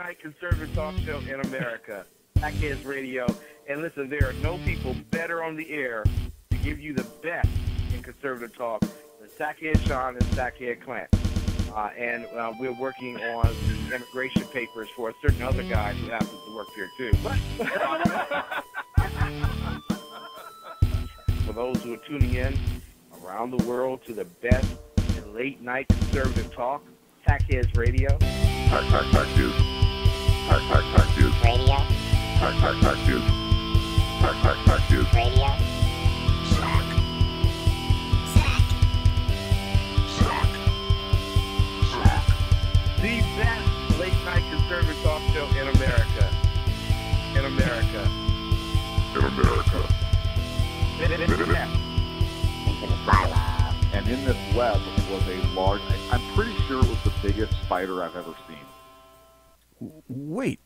late-night conservative talk show in America, Sackheads Radio. And listen, there are no people better on the air to give you the best in conservative talk than Sackhead Sean and Sackhead Clint. And we're working on the immigration papers for a certain other guy who happens to work here, too. For those who are tuning in around the world to the best in late-night conservative talk, Sackheads Radio. Sackheads Radio. Sackheads Radio. The best late-night conservative talk show in America. In America. And in this web was a large, I'm pretty sure it was the biggest spider I've ever seen. Wait.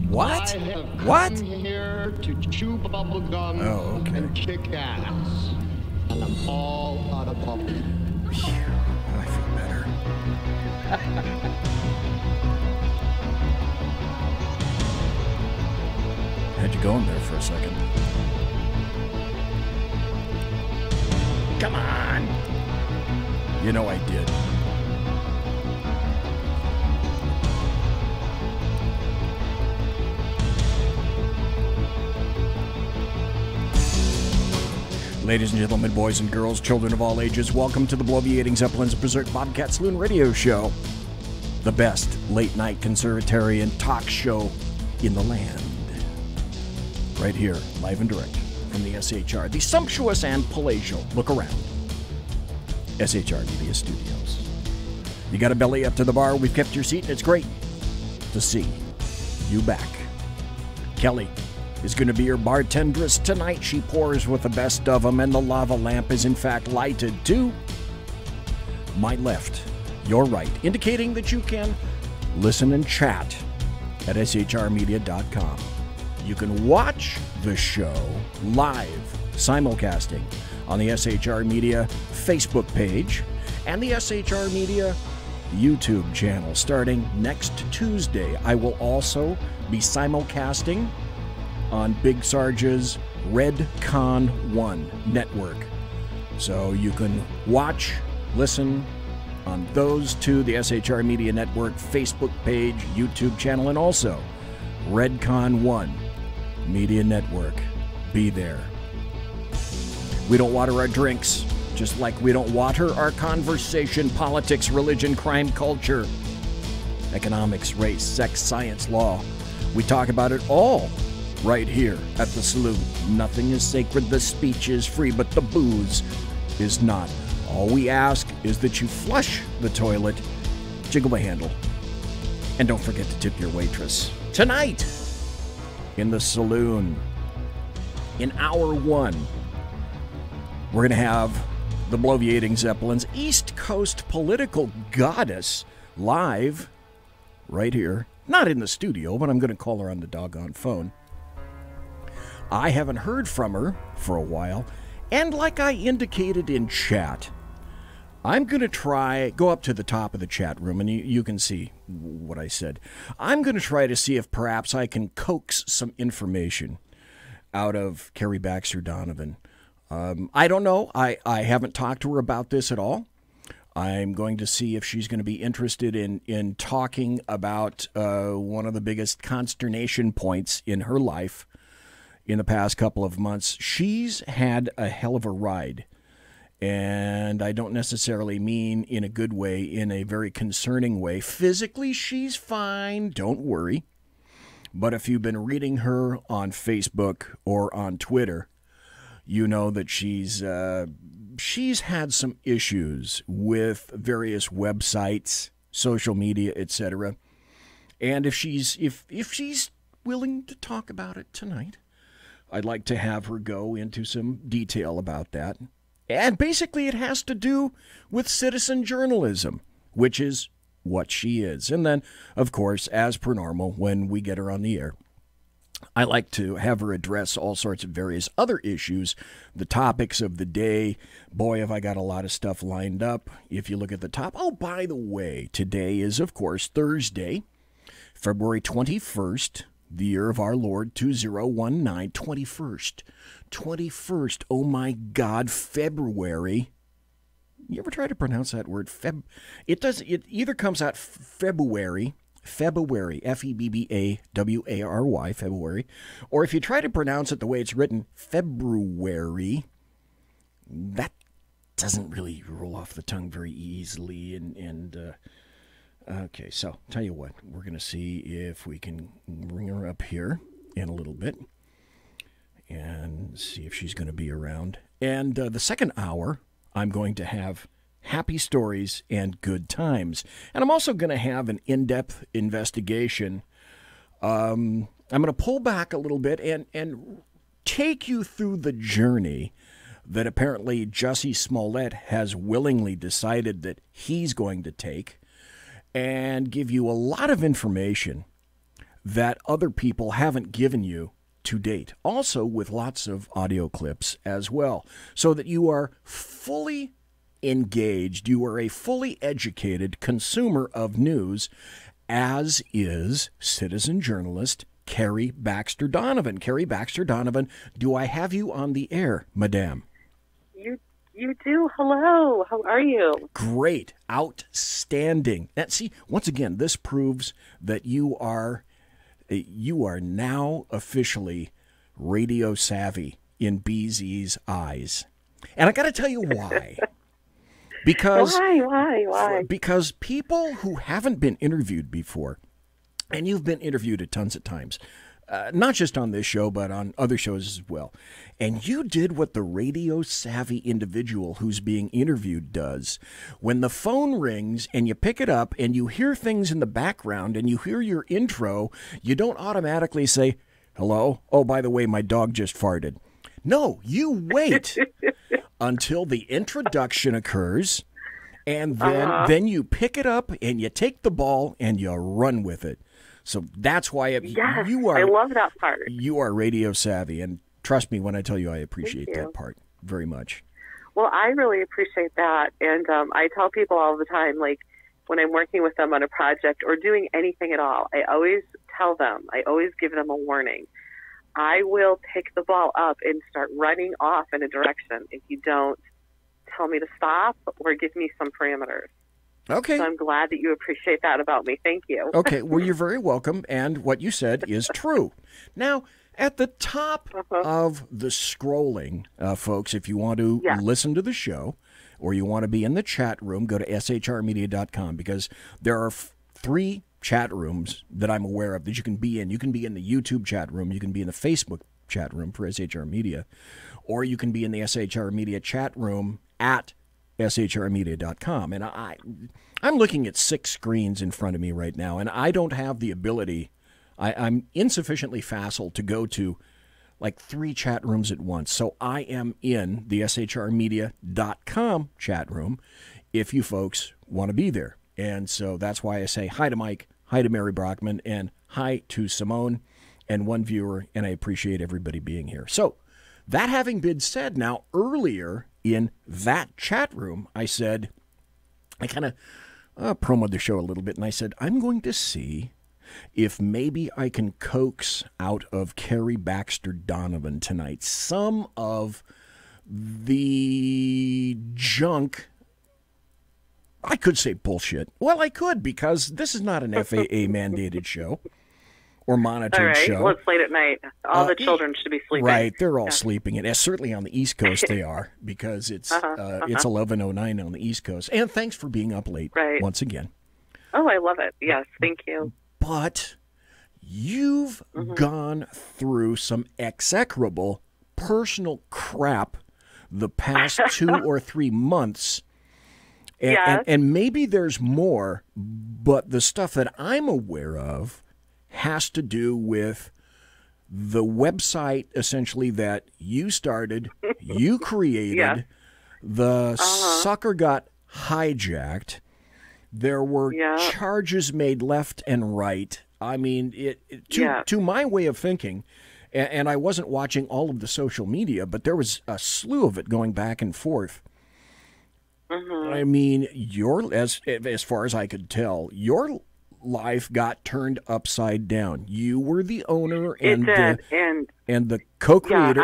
What? I have What? come here to chew bubble gum and kick ass. And I'm all out of bubble. I feel better. Had you going there for a second. Come on. You know I did. Ladies and gentlemen, boys and girls, children of all ages, welcome to the Bloviating Zeppelins Berserk Bobcat Saloon radio show. The best late-night conservatarian talk show in the land. Right here, live and direct from the SHR, the sumptuous and palatial, look around, SHR Media Studios. You got a belly up to the bar, we've kept your seat, and it's great to see you back. Kelly is going to be your bartendress tonight. She pours with the best of them, and the lava lamp is in fact lighted to my left, your right, indicating that you can listen and chat at shrmedia.com. You can watch the show live, simulcasting, on the SHR Media Facebook page and the SHR Media YouTube channel starting next Tuesday. I will also be simulcasting on Big Sarge's Redcon 1 network. So you can watch, listen on those two, the SHR Media Network Facebook page, YouTube channel, and also Redcon 1 Media Network. Be there. We don't water our drinks, just like we don't water our conversation, politics, religion, crime, culture, economics, race, sex, science, law. We talk about it all right here at the Saloon. Nothing is sacred, the speech is free, but the booze is not. All we ask is that you flush the toilet, jiggle the handle, and don't forget to tip your waitress. Tonight, in the Saloon, in hour one, we're going to have the Bloviating Zeppelins East Coast Political Goddess live right here. Not in the studio, but I'm going to call her on the doggone phone. I haven't heard from her for a while, and like I indicated in chat, I'm going to go up to the top of the chat room, and you can see what I said. I'm going to try to see if perhaps I can coax some information out of Carrie Baxter Donovan. I don't know. I haven't talked to her about this at all. I'm going to see if she's going to be interested in talking about one of the biggest consternation points in her life in the past couple of months. She's had a hell of a ride. And I don't necessarily mean in a good way, in a very concerning way. Physically, she's fine. Don't worry. But if you've been reading her on Facebook or on Twitter, you know that she's had some issues with various websites, social media, etc. And if she's willing to talk about it tonight, I'd like to have her go into some detail about that. And basically it has to do with citizen journalism, which is what she is. And then, of course, as per normal, when we get her on the air, I like to have her address all sorts of various other issues, the topics of the day. Boy, have I got a lot of stuff lined up. If you look at the top. Oh, by the way, today is, of course, Thursday, February 21st, the year of our Lord, 2019, 21st. 21st, oh my God, February. You ever try to pronounce that word? It either comes out February, February, February, February, or if you try to pronounce it the way it's written, February, that doesn't really roll off the tongue very easily. Okay, so tell you what, we're going to see if we can bring her up here in a little bit and see if she's going to be around. And the second hour, I'm going to have happy stories and good times. And I'm also going to have an in-depth investigation. I'm going to pull back a little bit and take you through the journey that apparently Jussie Smollett has willingly decided that he's going to take, and give you a lot of information that other people haven't given you to date. Also with lots of audio clips as well, so that you are fully engaged, you are a fully educated consumer of news, as is citizen journalist Carrie Baxter Donovan. Carrie Baxter Donovan, do I have you on the air, madame? You do. Hello. How are you? Great. Outstanding. And see, once again, this proves that you are now officially radio savvy in BZ's eyes. And I got to tell you why. Because Why? Because people who haven't been interviewed before, and you've been interviewed at tons of times, not just on this show, but on other shows as well. And you did what the radio-savvy individual who's being interviewed does. When the phone rings and you pick it up and you hear things in the background and you hear your intro, you don't automatically say, hello? Oh, by the way, my dog just farted. No, you wait until the introduction occurs, and then you pick it up and you take the ball and you run with it. So that's why you are. I love that part. You are radio savvy, and trust me when I tell you I appreciate that part very much. Well, I really appreciate that, and I tell people all the time, like when I'm working with them on a project or doing anything at all, I always tell them, I always give them a warning. I will pick the ball up and start running off in a direction if you don't tell me to stop or give me some parameters. Okay. So I'm glad that you appreciate that about me. Thank you. Okay. Well, you're very welcome. And what you said is true. Now, at the top of the scrolling, folks, if you want to listen to the show or you want to be in the chat room, go to shrmedia.com, because there are 3 chat rooms that I'm aware of that you can be in. You can be in the YouTube chat room. You can be in the Facebook chat room for SHR Media, or you can be in the SHR Media chat room at shrmedia.com. And I'm looking at 6 screens in front of me right now, and I don't have the ability. I'm insufficiently facile to go to like 3 chat rooms at once. So I am in the shrmedia.com chat room if you folks want to be there. And so that's why I say hi to Mike, hi to Mary Brockman, and hi to Simone and one viewer, and I appreciate everybody being here. So that having been said, now earlier in that chat room, I said, I kind of promoted the show a little bit, and I said, I'm going to see if maybe I can coax out of Carrie Baxter Donovan tonight some of the junk. I could say bullshit. Well, I could, because this is not an FAA-mandated show or monitored show. Well, it's late at night. All the children should be sleeping. Right, they're all sleeping. And certainly on the East Coast they are, because it's 11:09 on the East Coast. And thanks for being up late once again. Oh, I love it. Yes, thank you. But you've gone through some execrable personal crap the past 2 or 3 months. And maybe there's more, but the stuff that I'm aware of has to do with the website, essentially, that you started, you created, the sucker got hijacked. There were charges made left and right. I mean, to my way of thinking, and I wasn't watching all of the social media, but there was a slew of it going back and forth. I mean, as far as I could tell, your life got turned upside down. You were the owner and the co-creator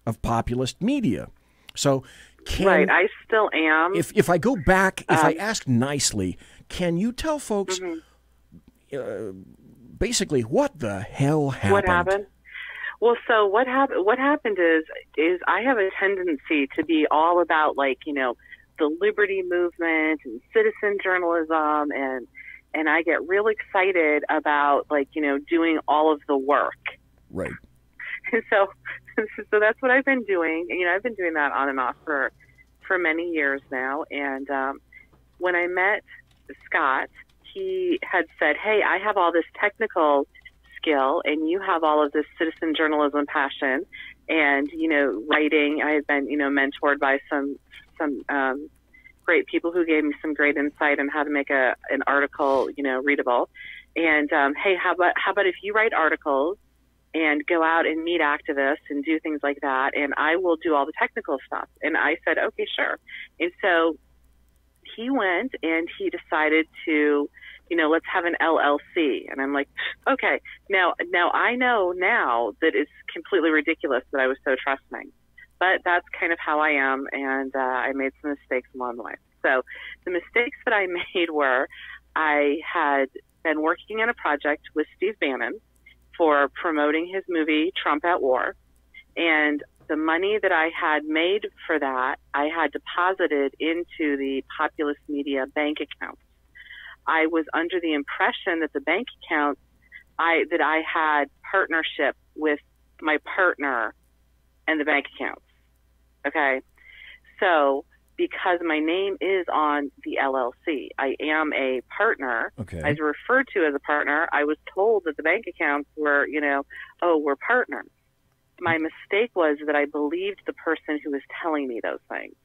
of populist media. So right, I still am. If I go back, if I ask nicely, can you tell folks basically what the hell happened? What happened? Well, so what happened is I have a tendency to be all about, like, you know, the liberty movement and citizen journalism, and I get real excited about, like, you know, doing all of the work. Right. And so that's what I've been doing. You know, I've been doing that on and off for many years now. And when I met Scott, he had said, "Hey, I have all this technical skill, and you have all of this citizen journalism passion, and, you know, writing." I had been, you know, mentored by some great people who gave me some great insight on how to make an article, you know, readable. And hey, how about if you write articles and go out and meet activists and do things like that, and I will do all the technical stuff. And I said, okay, sure. And so he went and he decided to, you know, let's have an LLC. And I'm like, okay, now I know now that it's completely ridiculous that I was so trusting, but that's kind of how I am. And I made some mistakes along the way. So the mistakes that I made were, I had been working on a project with Steve Bannon for promoting his movie, Trump at War. And the money that I had made for that, I had deposited into the Populist Media bank account. I was under the impression that the bank account, that I had partnership with my partner and the bank accounts. Okay. So because my name is on the LLC, I am a partner. Okay. I was referred to as a partner. I was told that the bank accounts were, you know, oh, we're partners. My mistake was that I believed the person who was telling me those things,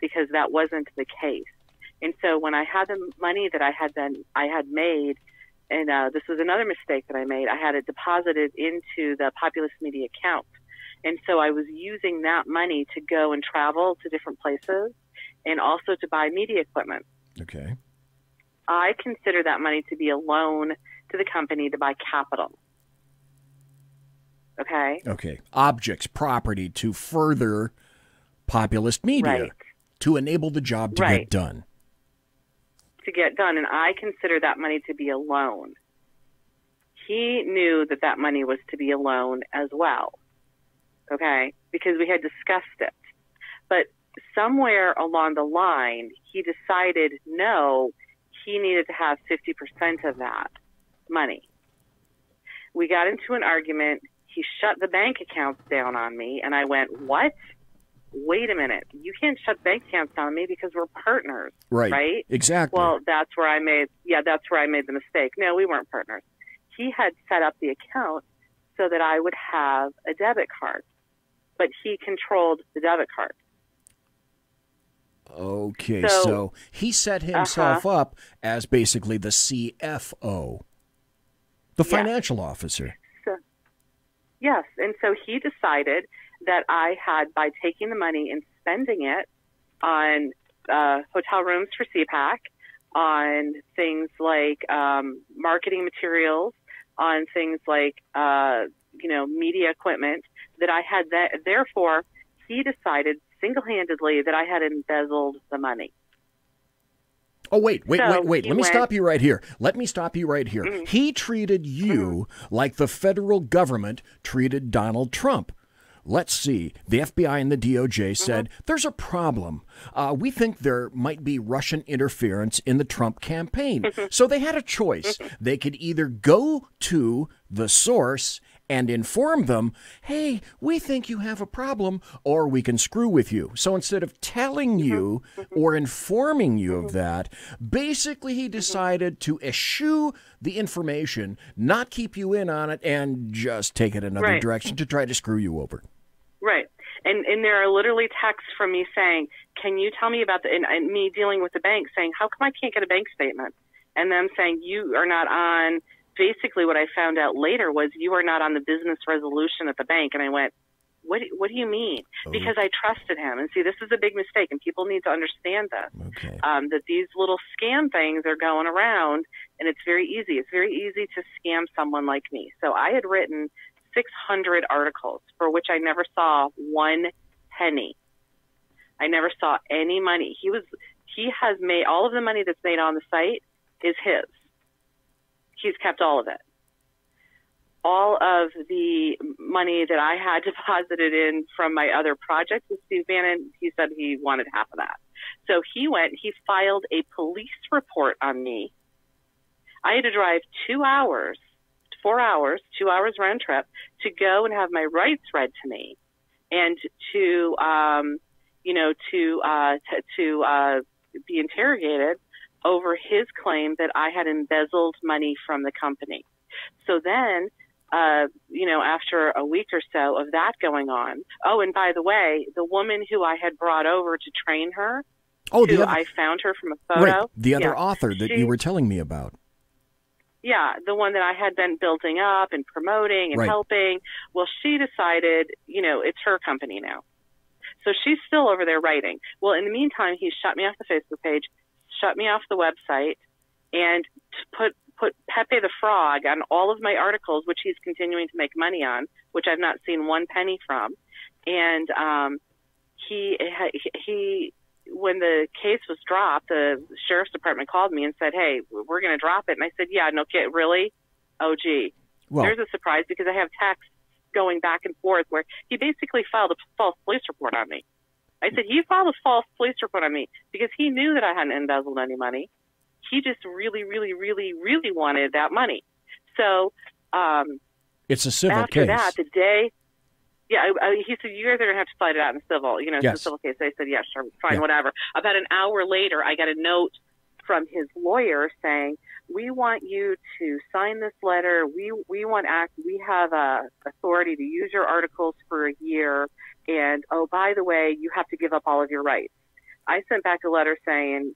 because that wasn't the case. And so when I had the money that I had made, and this was another mistake that I made, I had it deposited into the Populist Media account. And so I was using that money to go and travel to different places and also to buy media equipment. Okay. I consider that money to be a loan to the company to buy capital. Okay? Okay. Objects, property to further populist media. Right. To enable the job to get done. To get done. And I consider that money to be a loan. He knew that that money was to be a loan as well. Okay? Because we had discussed it. But somewhere along the line, he decided, no, he needed to have 50% of that money. We got into an argument. He shut the bank accounts down on me, and I went, what? Wait a minute. You can't shut bank accounts down on me because we're partners. Right? Exactly. Well, that's where I made the mistake. No, we weren't partners. He had set up the account so that I would have a debit card, but he controlled the debit card. Okay, so he set himself up as basically the CFO, the financial officer. Yes, and so he decided that I had, by taking the money and spending it on hotel rooms for CPAC, on things like marketing materials, on things like media equipment, that I had that. Therefore, he decided single-handedly that I had embezzled the money. Oh, wait. Let me stop you right here. Mm-hmm. He treated you like the federal government treated Donald Trump. Let's see. The FBI and the DOJ said, there's a problem. We think there might be Russian interference in the Trump campaign. So they had a choice. They could either go to the source and inform them, hey, we think you have a problem, or we can screw with you. So instead of telling you or informing you of that, basically he decided to eschew the information, not keep you in on it, and just take it another direction to try to screw you over. Right. And there are literally texts from me saying, can you tell me about and me dealing with the bank saying, how come I can't get a bank statement? And them saying, you are not on. Basically, what I found out later was, you are not on the business resolution at the bank. And I went, what do you mean? Because I trusted him. And see, this is a big mistake, and people need to understand this, that these little scam things are going around, and it's very easy. It's very easy to scam someone like me. So I had written 600 articles for which I never saw one penny. I never saw any money. He has made all of the money that's made on the site is his. He's kept all of it. All of the money that I had deposited in from my other project with Steve Bannon, he said he wanted half of that. So he filed a police report on me. I had to drive 4 hours, 2 hours round trip to go and have my rights read to me and to be interrogated over his claim that I had embezzled money from the company. So then, after a week or so of that going on, and by the way, the woman who I had brought over to train her, I found her from a photo. Right, the other author that you were telling me about. Yeah, the one that I had been building up and promoting and helping. Well, she decided, it's her company now. So she's still over there writing. Well, in the meantime, he shut me off the Facebook page, shut me off the website, and put Pepe the Frog on all of my articles, which he's continuing to make money on, which I've not seen one penny from. And he when the case was dropped, the sheriff's department called me and said, "Hey, we're going to drop it." And I said, "Yeah, no kid, really? Oh, gee." Well, there's a surprise because I have texts going back and forth where he basically filed a false police report on me. I said, he filed a false police report on me because he knew that I hadn't embezzled any money. He just really, really, really, really wanted that money. So it's a civil after case. That, the day, he said, you guys are going to have to fight it out in civil. It's a civil case. I said, yeah, sure, fine, whatever. About an hour later, I got a note from his lawyer saying, we want you to sign this letter. We have authority to use your articles for a year. And, by the way, you have to give up all of your rights. I sent back a letter saying,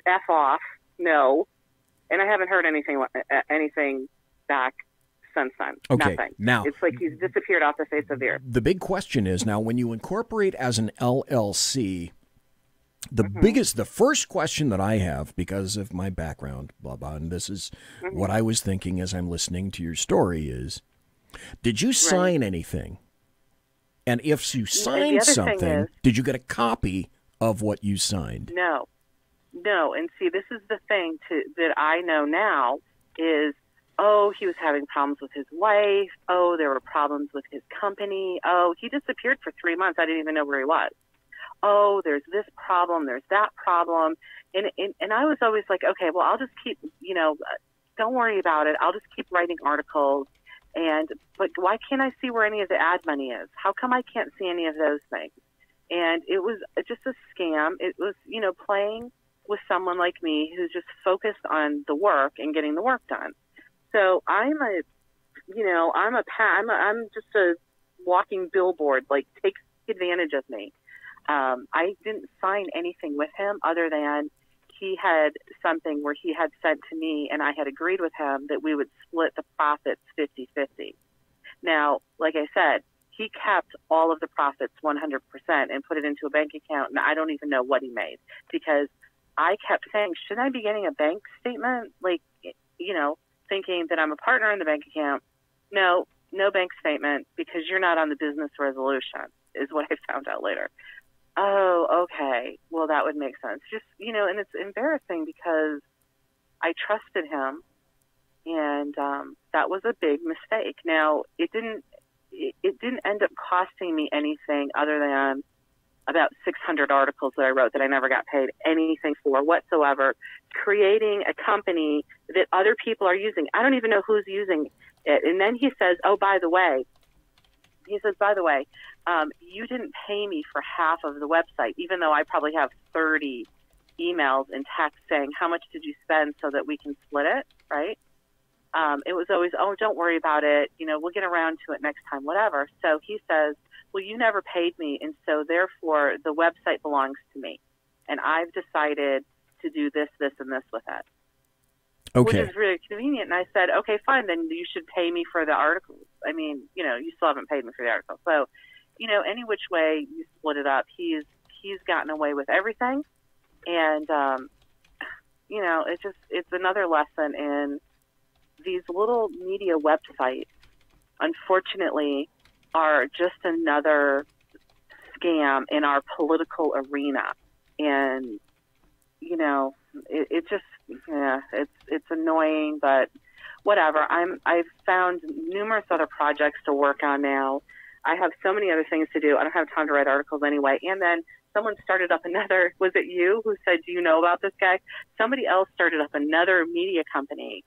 F off, no. And I haven't heard anything back since then. Okay. Nothing. Now, it's like he's disappeared off the face of the earth. The big question is now, when you incorporate as an LLC, the first question that I have, because of my background, blah, blah, and this is what I was thinking as I'm listening to your story is, did you sign anything? And if you signed something, did you get a copy of what you signed? No. And see, this is the thing that I know now is, he was having problems with his wife. There were problems with his company. He disappeared for 3 months. I didn't even know where he was. There's this problem, there's that problem. And I was always like, okay, well, I'll just keep, don't worry about it. I'll just keep writing articles. But why can't I see where any of the ad money is? How come I can't see any of those things? And it was just a scam. It was, playing with someone like me who's just focused on the work and getting the work done. So I'm just a walking billboard, like take advantage of me. I didn't sign anything with him other than he had something where he had said to me, and I had agreed with him that we would split the profits 50-50. Now, like I said, he kept all of the profits 100% and put it into a bank account, and I don't even know what he made because I kept saying, shouldn't I be getting a bank statement? Like, thinking that I'm a partner in the bank account. No bank statement because you're not on the business resolution is what I found out later. Okay. Well, that would make sense. Just, and it's embarrassing because I trusted him and that was a big mistake. Now, it didn't end up costing me anything other than about 600 articles that I wrote that I never got paid anything for whatsoever, creating a company that other people are using. I don't even know who's using it. And then he says, by the way, you didn't pay me for half of the website, even though I probably have 30 emails and texts saying, how much did you spend so that we can split it, right? It was always, don't worry about it. We'll get around to it next time, whatever. So he says, well, you never paid me, and so therefore the website belongs to me, and I've decided to do this, this, and this with it. Okay. Which is really convenient. And I said, okay, fine, then you should pay me for the articles. I mean, you still haven't paid me for the articles. So, any which way you split it up, he's gotten away with everything. And it's another lesson in these little media websites, unfortunately, are just another scam in our political arena. And, it's annoying, but whatever. I've found numerous other projects to work on now. I have so many other things to do. I don't have time to write articles anyway. And then someone started up another, was it you who said, do you know about this guy? Somebody else started up another media company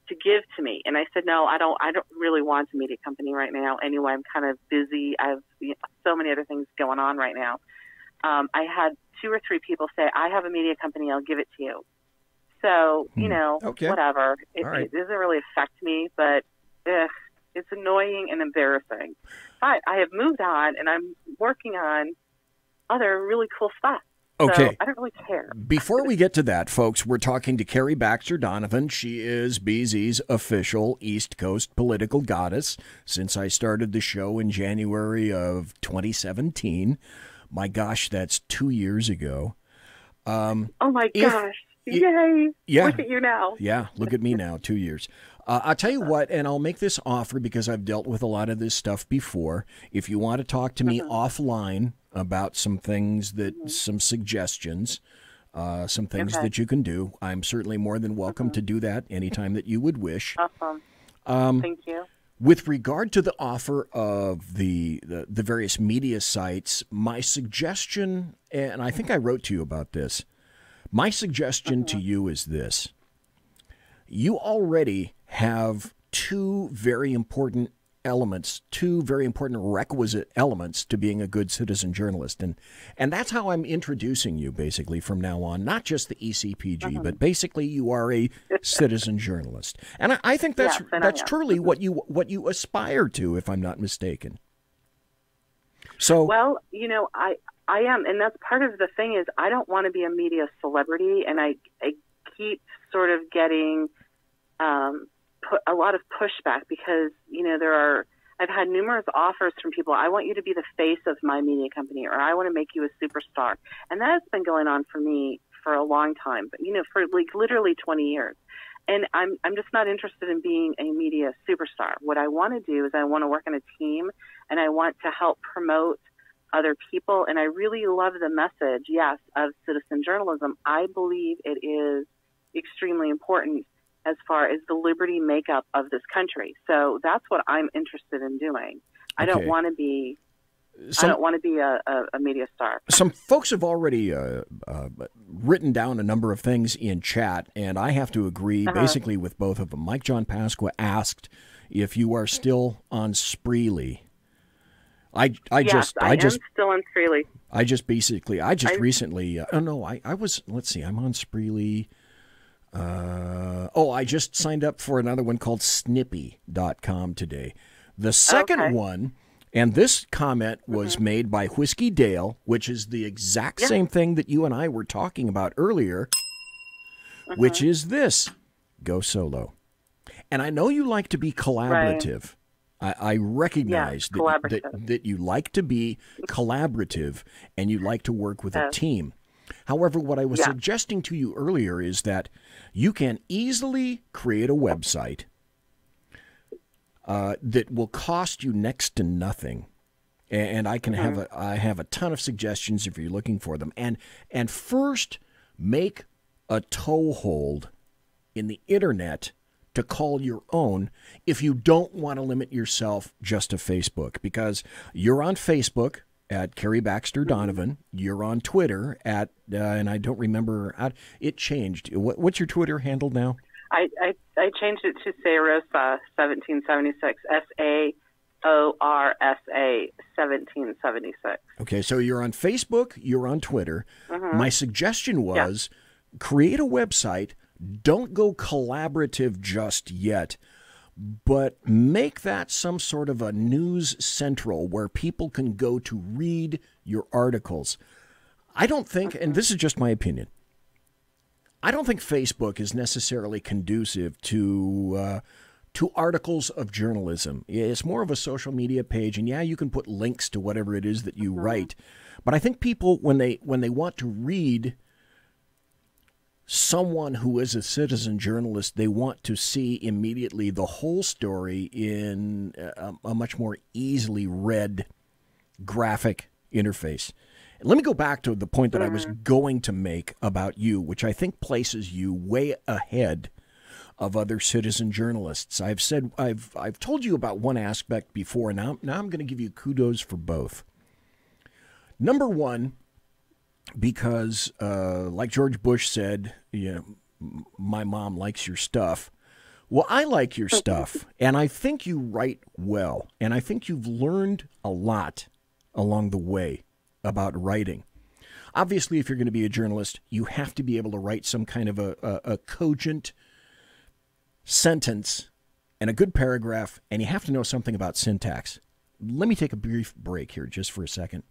to give to me. And I said, no, I don't really want a media company right now. Anyway, I'm kind of busy. I have so many other things going on right now. I had 2 or 3 people say, I have a media company, I'll give it to you. So, Okay. whatever. It doesn't really affect me, but it's annoying and embarrassing. But I have moved on, and I'm working on other really cool stuff. Okay. So I don't really care. Before we get to that, folks, we're talking to Carrie Baxter Donovan. She is BZ's official East Coast political goddess since I started the show in January of 2017. My gosh, that's 2 years ago. Oh, my gosh. Yay. Yeah. Look at you now. Yeah, look at me now, 2 years. I'll tell you what, and I'll make this offer because I've dealt with a lot of this stuff before. If you want to talk to me offline about some things some suggestions, some things that you can do, I'm certainly more than welcome to do that anytime that you would wish. Awesome. Thank you. With regard to the offer of the various media sites, my suggestion, and I think I wrote to you about this, my suggestion to you is this. You already have 2 very important elements, 2 very important requisite elements to being a good citizen journalist. And that's how I'm introducing you basically from now on, not just the ECPG, but basically you are a citizen journalist. And I think that's truly what you aspire to, if I'm not mistaken. So well, I am, and that's part of the thing is I don't want to be a media celebrity, and I keep sort of getting a lot of pushback because I've had numerous offers from people. I want you to be the face of my media company, or I want to make you a superstar, and that has been going on for me for a long time, but for like literally 20 years. And I'm just not interested in being a media superstar. What I want to do is I want to work on a team, and I want to help promote other people. And I really love the message, yes, of citizen journalism. I believe it is extremely important as far as the liberty makeup of this country. So that's what I'm interested in doing. I don't want to be a media star. Some folks have already written down a number of things in chat, and I have to agree basically with both of them. Mike John Pasqua asked if you are still on Spreely. I am still on Spreely. I just recently, let's see, I'm on Spreely. I just signed up for another one called Snippy.com today. The second one, and this comment was made by Whiskey Dale, which is the exact same thing that you and I were talking about earlier, which is this: go solo. And I know you like to be collaborative. Right. I recognize that you like to be collaborative and you like to work with a team. However, what I was suggesting to you earlier is that you can easily create a website that will cost you next to nothing. And I can have a ton of suggestions if you're looking for them. And first, make a toehold in the internet to call your own if you don't want to limit yourself just to Facebook, because you're on Facebook at Carrie Baxter Donovan. You're on Twitter at, and I don't remember, it changed. What's your Twitter handle now? I changed it to Saorosa 1776, SAORSA 1776. Okay, so you're on Facebook, you're on Twitter. My suggestion was create a website. Don't go collaborative just yet, but make that some sort of a news central where people can go to read your articles. I don't think, and this is just my opinion, I don't think Facebook is necessarily conducive to articles of journalism. It's more of a social media page, and you can put links to whatever it is that you write. But I think people, when they want to read someone who is a citizen journalist, they want to see immediately the whole story in a much more easily read graphic interface. Let me go back to the point that I was going to make about you, which I think places you way ahead of other citizen journalists. I've told you about one aspect before, and now I'm going to give you kudos for both. Number one, because like George Bush said, my mom likes your stuff. Well, I like your stuff, and I think you write well, and I think you've learned a lot along the way about writing. Obviously, if you're going to be a journalist, you have to be able to write some kind of a cogent sentence and a good paragraph, and you have to know something about syntax. Let me take a brief break here just for a second.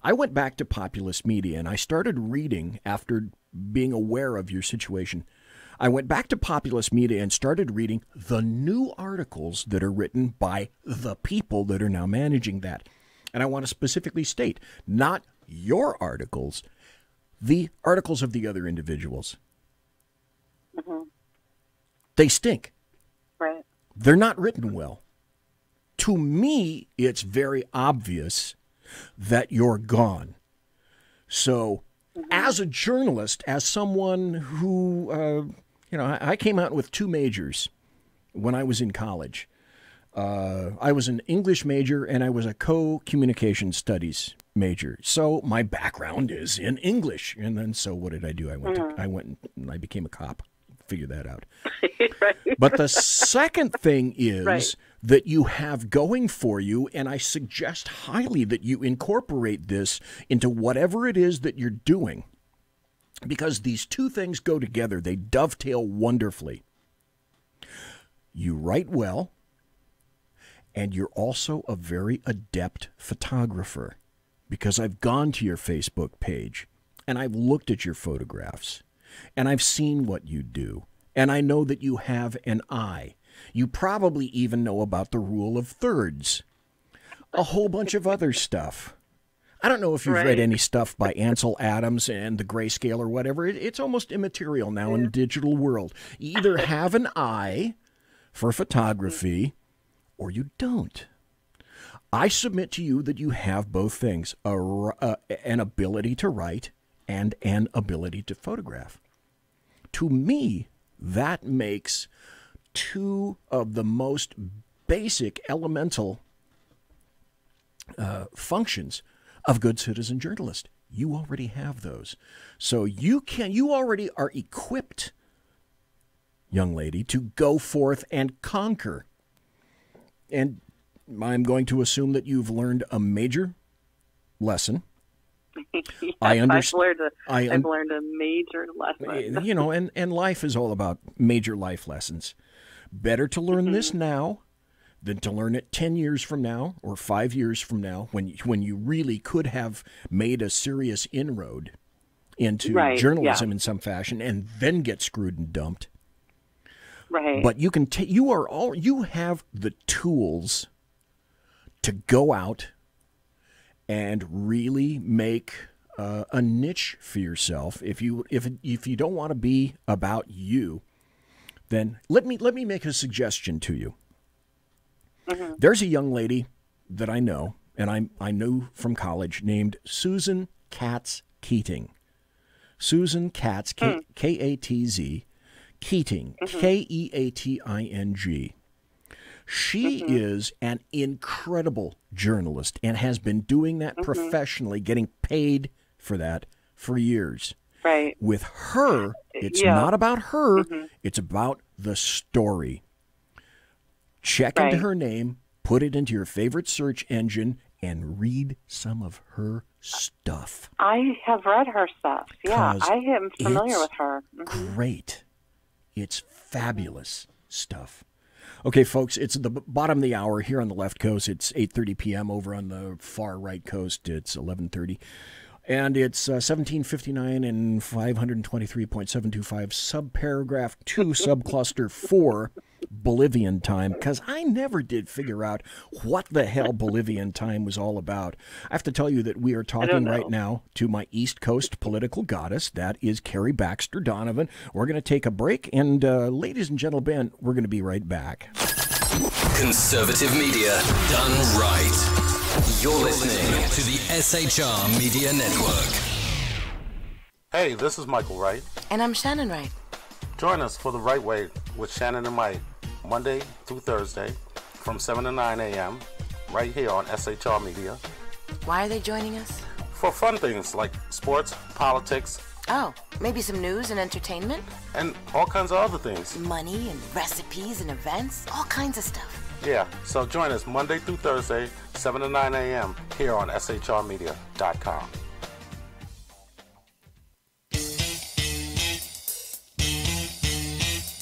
I went back to populist media, and I started reading after being aware of your situation. I went back to populist media and started reading the new articles that are written by the people that are now managing that. And I want to specifically state, not your articles, the articles of the other individuals. They stink. Right. They're not written well. To me, it's very obvious that you're gone. So, as a journalist, as someone who, I came out with 2 majors when I was in college. I was an English major and I was a co-communication studies major. So my background is in English. And then, so what did I do? I went and I became a cop. Figure that out. Right. But the second thing is that you have going for you, and I suggest highly that you incorporate this into whatever it is that you're doing, because these 2 things go together. They dovetail wonderfully. You write well, and you're also a very adept photographer, because I've gone to your Facebook page, and I've looked at your photographs. And I've seen what you do, and I know that you have an eye. You probably even know about the rule of thirds, a whole bunch of other stuff. I don't know if you've read any stuff by Ansel Adams and the Grayscale or whatever. It's almost immaterial now in the digital world. You either have an eye for photography or you don't. I submit to you that you have both things, an ability to write and an ability to photograph. To me, that makes 2 of the most basic, elemental functions of good citizen journalist. You already have those. So you already are equipped, young lady, to go forth and conquer. And I'm going to assume that you've learned a major lesson. I've learned a major lesson. And life is all about major life lessons. Better to learn this now than to learn it 10 years from now or 5 years from now, when you really could have made a serious inroad into journalism in some fashion and then get screwed and dumped. Right. But you can you have the tools to go out and really make a niche for yourself. If you don't want to be about you, then let me make a suggestion to you. There's a young lady that I know, and I knew from college, named Susan Katz Keating. Susan Katz, K-A-T-Z, Keating, K-E-A-T-I-N-G. She is an incredible journalist and has been doing that professionally, getting paid for that for years. Right. With her, it's not about her, it's about the story. Check into her name, put it into your favorite search engine, and read some of her stuff. I have read her stuff. Yeah, I am familiar with her. Great. It's fabulous stuff. Okay, folks, it's at the bottom of the hour here on the left coast. It's 8:30 p.m. Over on the far right coast. It's 11:30. And it's 1759 and 523.725, subparagraph 2, subcluster 4, Bolivian time, because I never did figure out what the hell Bolivian time was all about. I have to tell you that we are talking right now to my East Coast political goddess. That is Carrie Baxter Donovan. We're going to take a break, and ladies and gentlemen, we're going to be right back. Conservative media done right. You're listening to the SHR Media Network. Hey, this is Michael Wright. And I'm Shannon Wright. Join us for The Right Way with Shannon and Mike, Monday through Thursday from 7 to 9 a.m. right here on SHR Media. Why are they joining us? For fun things like sports, politics. Oh, maybe some news and entertainment? And all kinds of other things. Money and recipes and events, all kinds of stuff. Yeah, so join us Monday through Thursday, 7 to 9 a.m. here on shrmedia.com.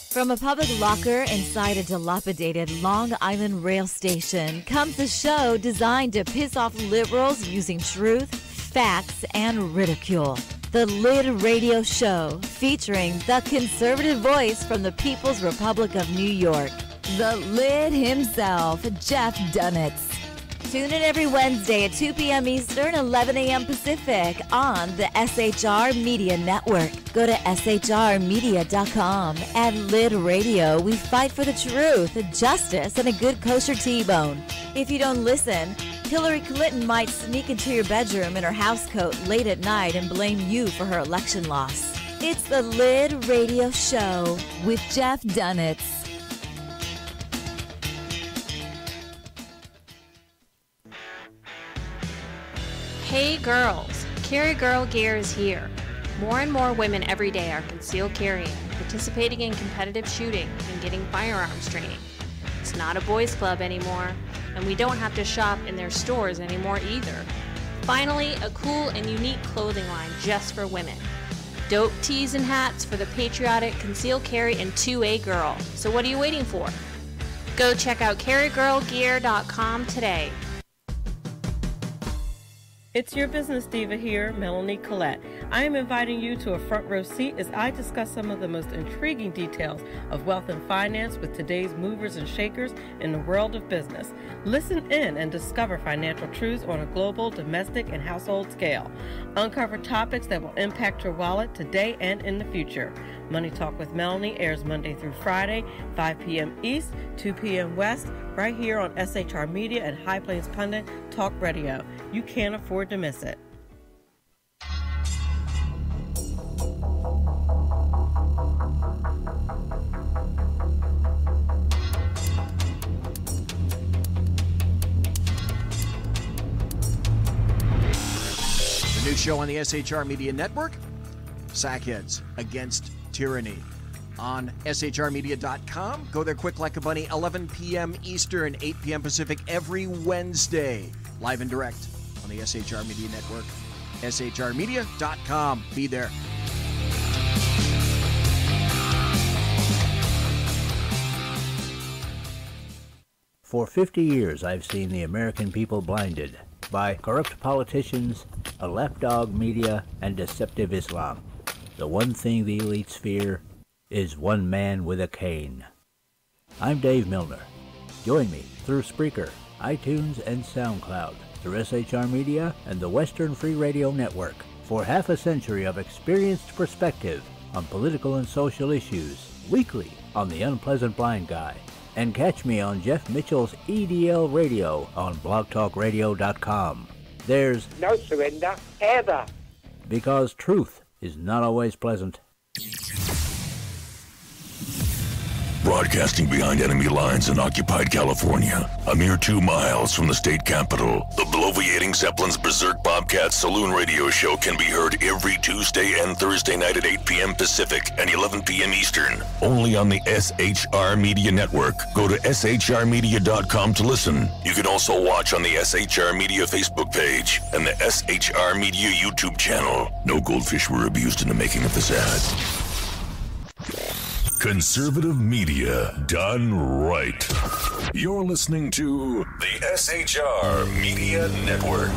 From a public locker inside a dilapidated Long Island rail station comes a show designed to piss off liberals using truth, facts, and ridicule. The Lid Radio Show, featuring the conservative voice from the People's Republic of New York, the Lid himself, Jeff Dunitz. Tune in every Wednesday at 2 p.m. Eastern, 11 a.m. Pacific on the SHR Media Network. Go to shrmedia.com. At Lid Radio, we fight for the truth, justice, and a good kosher T-bone. If you don't listen, Hillary Clinton might sneak into your bedroom in her housecoat late at night and blame you for her election loss. It's the Lid Radio Show with Jeff Dunitz. Hey girls, Carry Girl Gear is here. More and more women every day are concealed carrying, participating in competitive shooting, and getting firearms training. It's not a boys' club anymore, and we don't have to shop in their stores anymore either. Finally, a cool and unique clothing line just for women. Dope tees and hats for the patriotic concealed carry and 2A girl. So what are you waiting for? Go check out carrygirlgear.com today. It's your business diva here, Melanie Collette. I am inviting you to a front row seat as I discuss some of the most intriguing details of wealth and finance with today's movers and shakers in the world of business. Listen in and discover financial truths on a global, domestic, and household scale. Uncover topics that will impact your wallet today and in the future. Money Talk with Melanie airs Monday through Friday, 5 p.m. East, 2 p.m. West, right here on SHR Media and High Plains Pundit Talk Radio. You can't afford to miss it. The new show on the SHR Media Network, Sackheads Against Tyranny. On shrmedia.com. Go there quick like a bunny, 11 p.m. Eastern, 8 p.m. Pacific every Wednesday. Live and direct on the SHR Media Network. shrmedia.com. Be there. For 50 years, I've seen the American people blinded by corrupt politicians, a lapdog media, and deceptive Islam. The one thing the elites fear is one man with a cane. I'm Dave Milner. Join me through Spreaker, iTunes, and SoundCloud, through SHR Media and the Western Free Radio Network, for half a century of experienced perspective on political and social issues, weekly on The Unpleasant Blind Guy. And catch me on Jeff Mitchell's EDL Radio on blogtalkradio.com. There's no surrender, ever. Because truth is not always pleasant. Broadcasting behind enemy lines in occupied California, a mere 2 miles from the state capital, the bloviating Zeppelin's Berserk Bobcat Saloon radio show can be heard every Tuesday and Thursday night at 8 p.m. Pacific and 11 p.m. Eastern, only on the SHR Media Network. Go to shrmedia.com to listen. You can also watch on the SHR Media Facebook page and the SHR Media YouTube channel. No goldfish were abused in the making of this ad. Conservative media done right. You're listening to the SHR Media Network.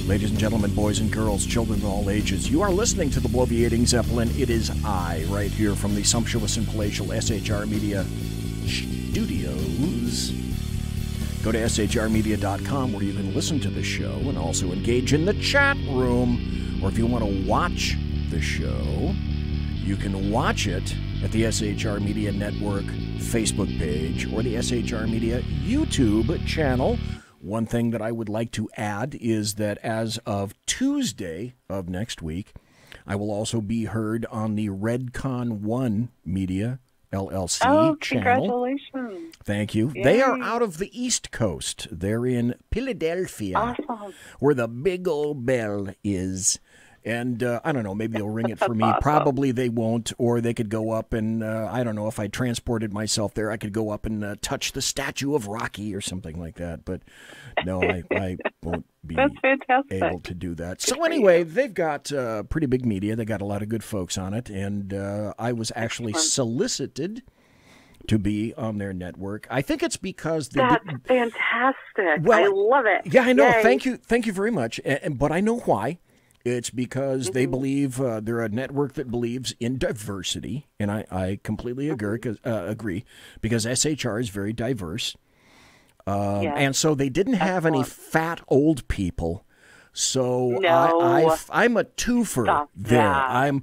Ladies and gentlemen, boys and girls, children of all ages, you are listening to the Bloviating Zeppelin. It is I, right here from the sumptuous and palatial SHR Media Studios. Go to shrmedia.com where you can listen to the show and also engage in the chat room. Or if you want to watch the show, you can watch it at the SHR Media Network Facebook page or the SHR Media YouTube channel. One thing that I would like to add is that as of Tuesday of next week, I will also be heard on the Redcon 1 Media LLC channel. Congratulations. Thank you. Yay. They are out of the East Coast. They're in Philadelphia, awesome. Where the big old bell is. And I don't know, maybe they'll ring it for me. Awesome. Probably they won't, or they could go up and, I don't know, if I transported myself there, I could go up and touch the statue of Rocky or something like that. But no, I won't be able to do that. So anyway, they've got pretty big media. They got a lot of good folks on it. And I was actually solicited to be on their network. I think it's because that's fantastic. Well, I love it. Yeah, I know. Yay. Thank you very much. But I know why. It's because they believe they're a network that believes in diversity, and I completely agree because SHR is very diverse. And so they didn't have any fat old people. So I'm a twofer there. I'm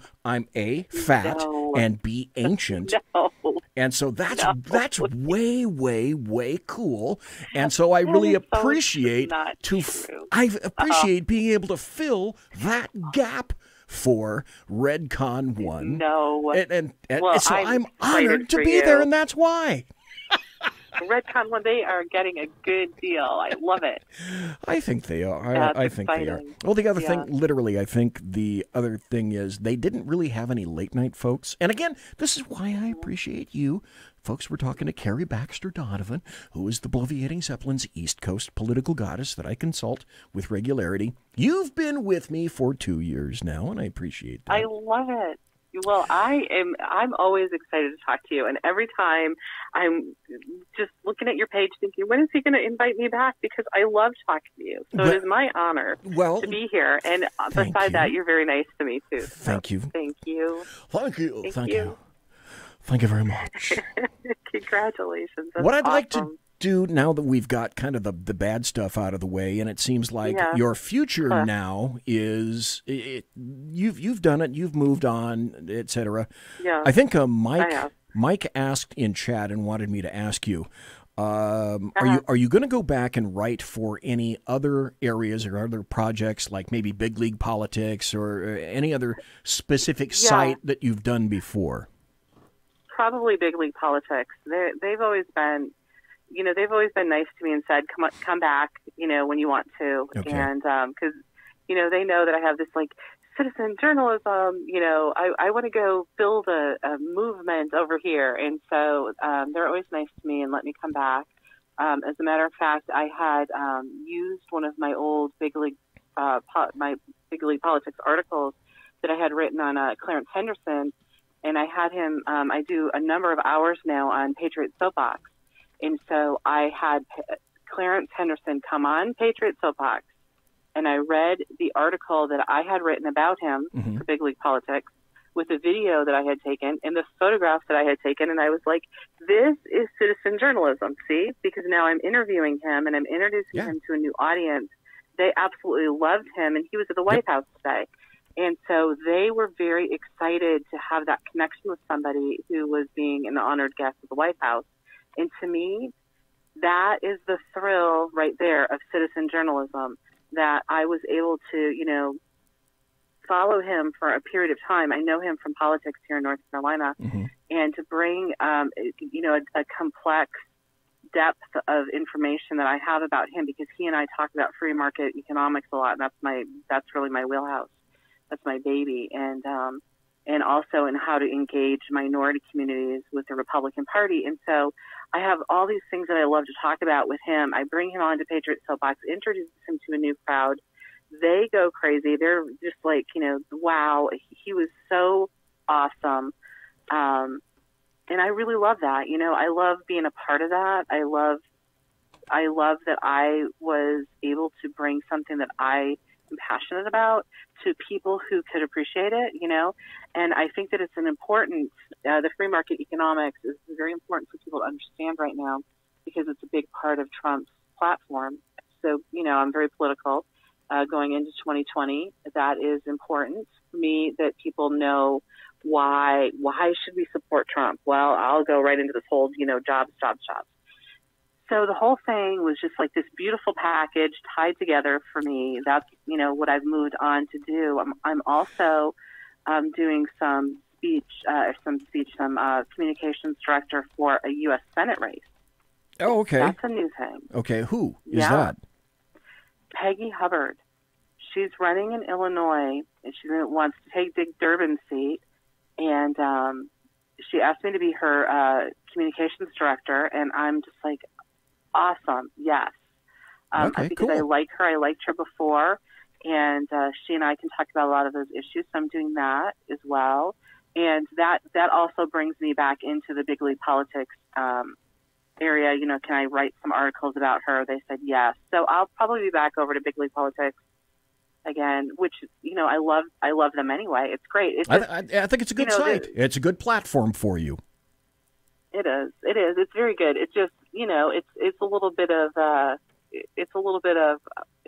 A, fat, and B, ancient. And so that's way, way, way cool. And so I really appreciate being able to fill that gap for Redcon 1. No. And so I'm honored to be there, and that's why. Redcon 1, they are getting a good deal. I love it. I think they are. I think they are. Well, the other thing, literally, I think the other thing is they didn't really have any late night folks. And again, this is why I appreciate you. Folks, we're talking to Carrie Baxter Donovan, who is the Bloviating Zeppelin's East Coast political goddess that I consult with regularity. You've been with me for 2 years now, and I appreciate that. I love it. Well, I'm always excited to talk to you, and every time I'm just looking at your page thinking, when is he going to invite me back? Because I love talking to you. So it is my honor to be here. And besides that, you're very nice to me, too. Thank you. Thank you. Thank you. Thank you. Thank you very much. Congratulations. That's what I'd like awesome. to do now that we've got kind of the bad stuff out of the way, and it seems like your future now is you've done it, you've moved on, etc. Yeah, I think Mike asked in chat and wanted me to ask you. Are you going to go back and write for any other areas or other projects like maybe Big League Politics or any other specific site that you've done before? Probably Big League Politics. They've always been. They've always been nice to me and said, come back, when you want to. Okay. And because, they know that I have this, citizen journalism, I want to go build a movement over here. And so they're always nice to me and let me come back. As a matter of fact, I had used one of my old Big League Politics articles that I had written on Clarence Henderson. And I had him, I do a number of hours now on Patriot Soapbox. And so I had Clarence Henderson come on Patriot Soapbox, and I read the article that I had written about him for Big League Politics with a video that I had taken and the photographs that I had taken, and I was like, this is citizen journalism, see? Because now I'm interviewing him, and I'm introducing him to a new audience. They absolutely loved him, and he was at the White House today. And so they were very excited to have that connection with somebody who was being an honored guest at the White House. And to me, that is the thrill right there of citizen journalism, that I was able to, follow him for a period of time. I know him from politics here in North Carolina, and to bring, a complex depth of information that I have about him, because he and I talk about free market economics a lot, and that's really my wheelhouse. That's my baby. And also in how to engage minority communities with the Republican Party. And so I have all these things that I love to talk about with him. I bring him on to Patriot Soapbox, introduce him to a new crowd. They go crazy. They're just like, wow, he was so awesome. And I really love that. I love being a part of that. I love that I was able to bring something that I and passionate about to people who could appreciate it, you know. And I think that it's an important, the free market economics is very important for people to understand right now because it's a big part of Trump's platform. So, you know, I'm very political going into 2020. That is important for me that people know why should we support Trump? Well, I'll go right into this whole, you know, jobs. So the whole thing was just like this beautiful package tied together for me. That's, you know, what I've moved on to do. I'm also doing some communications director for a U.S. Senate race. Oh, okay. That's a new thing. Okay, who is that? Peggy Hubbard. She's running in Illinois, and she wants to take Dick Durbin's seat. And she asked me to be her communications director, and I'm just like, awesome, yes. Okay, because cool. I like her. I liked her before, and she and I can talk about a lot of those issues. So I'm doing that as well. And that also brings me back into the big league politics area. You know, can I write some articles about her? They said yes. So I'll probably be back over to big league politics again, which, you know, I love them anyway. It's great. It's just, I think it's a good site. It's a good platform for you. It is. It's very good. It's just, you know, it's a little bit of,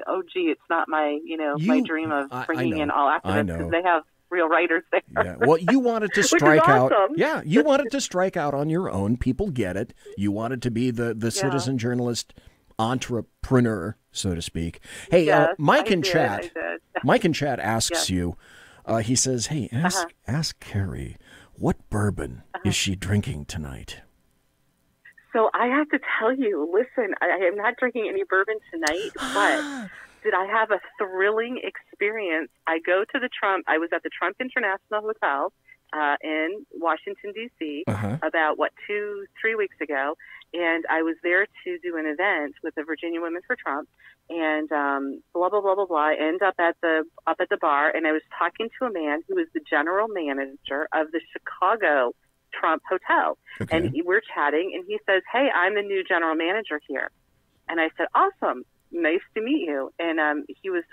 oh, gee, it's not my, you know, my dream of bringing in all activists because they have real writers there. Yeah. Well, you wanted to strike out. Awesome. Yeah, you wanted to strike out on your own. People get it. You wanted to be the citizen journalist entrepreneur, so to speak. Hey, yes, Mike in did. Chat asks you. He says, "Hey, ask Carrie, what bourbon is she drinking tonight?" So I have to tell you, listen, I am not drinking any bourbon tonight, but did I have a thrilling experience? I was at the Trump International Hotel in Washington, D.C. About, 2-3 weeks ago, and I was there to do an event with the Virginia Women for Trump, and blah, blah, blah, blah, blah. I end up at the bar, and I was talking to a man who was the general manager of the Chicago Trump Hotel. Okay. And we're chatting, and he says, "Hey, I'm the new general manager here." And I said, "Awesome. Nice to meet you." And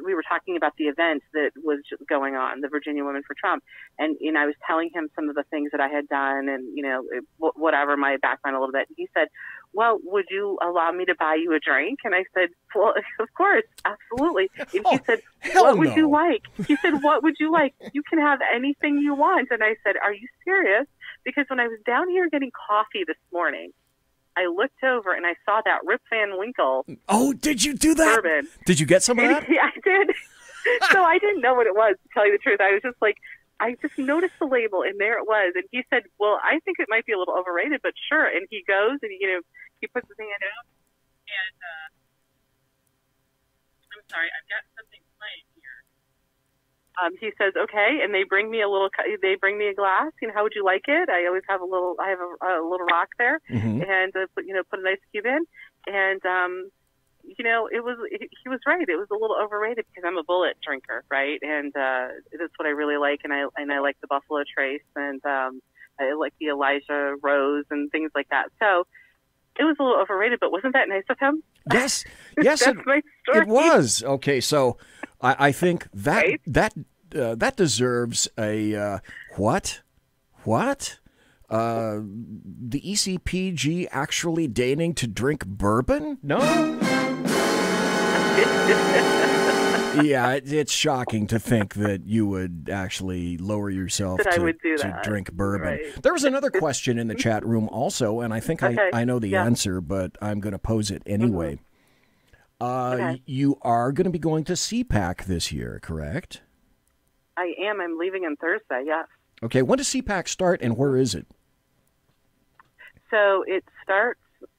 we were talking about the event that was going on, the Virginia Women for Trump. And I was telling him some of the things that I had done and, you know, whatever, my background a little bit. And he said, "Well, would you allow me to buy you a drink?" And I said, "Well, of course, absolutely." And he said, "What would you like?" He said, "What would you like? You can have anything you want." And I said, "Are you serious?" Because when I was down here getting coffee this morning, I looked over and I saw that Rip Van Winkle. Oh, did you do that? Bourbon. Did you get some of that? Yeah, I did. So I didn't know what it was, to tell you the truth. I was just like, I just noticed the label, and there it was. And he said, "Well, I think it might be a little overrated, but sure." And he goes and, you know, he puts his hand out. And I'm sorry, I've got something playing here. He says, "Okay," and they bring me a glass. You know, how would you like it? I always have a little rock there, and put a nice cube in. And you know, he was right. It was a little overrated because I'm a bullet drinker, right? And that's what I really like. And I like the Buffalo Trace, and I like the Elijah Rose and things like that. So it was a little overrated, but wasn't that nice of him? Yes, That's my story. It was. Okay, so I think that that deserves a what? The ECPG actually deigning to drink bourbon? No? Yeah, it's shocking to think that you would actually lower yourself to drink bourbon. Right. There was another question in the chat room also, and I think I know the answer, but I'm going to pose it anyway. You are going to be going to CPAC this year, correct? I am. I'm leaving on Thursday, yes. Okay, when does CPAC start and where is it? So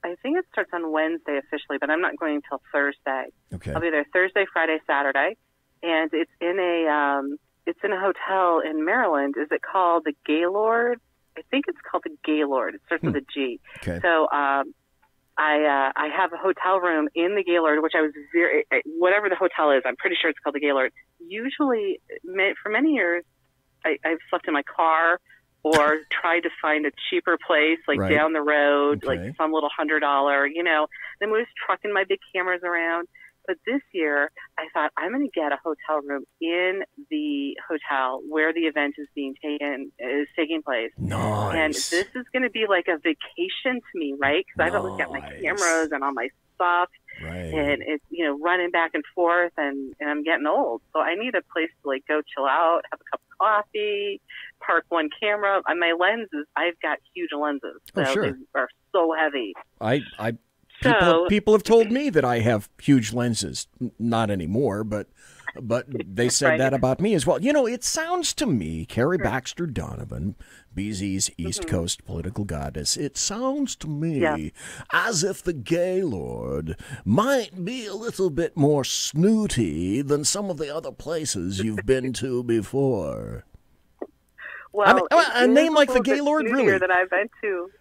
I think it starts on Wednesday officially, but I'm not going until Thursday. Okay. I'll be there Thursday, Friday, Saturday, and it's in a hotel in Maryland. Is it called the Gaylord? I think it's called the Gaylord. It starts with a G. Okay. So I have a hotel room in the Gaylord, which I was whatever the hotel is, I'm pretty sure it's called the Gaylord. Usually, for many years, I've slept in my car or tried to find a cheaper place, like down the road, like some little $100, you know. Then we was trucking my big cameras around. But this year, I thought, I'm going to get a hotel room in the hotel where the event is taking place. Nice. And this is going to be like a vacation to me, right? Because I got to look at my cameras and all my stuff. Right. And it's, running back and forth, and I'm getting old. So I need a place to, like, go chill out, have a cup of coffee, park one camera. And my lenses, I've got huge lenses. So sure. they are so heavy. People have told me that I have huge lenses. Not anymore, but they said that about me as well. It sounds to me, Carrie Baxter Donovan, BZ's East Coast political goddess, it sounds to me as if the Gaylord might be a little bit more snooty than some of the other places you've been to before. Well, a name like the Gaylord, really? That I've been to.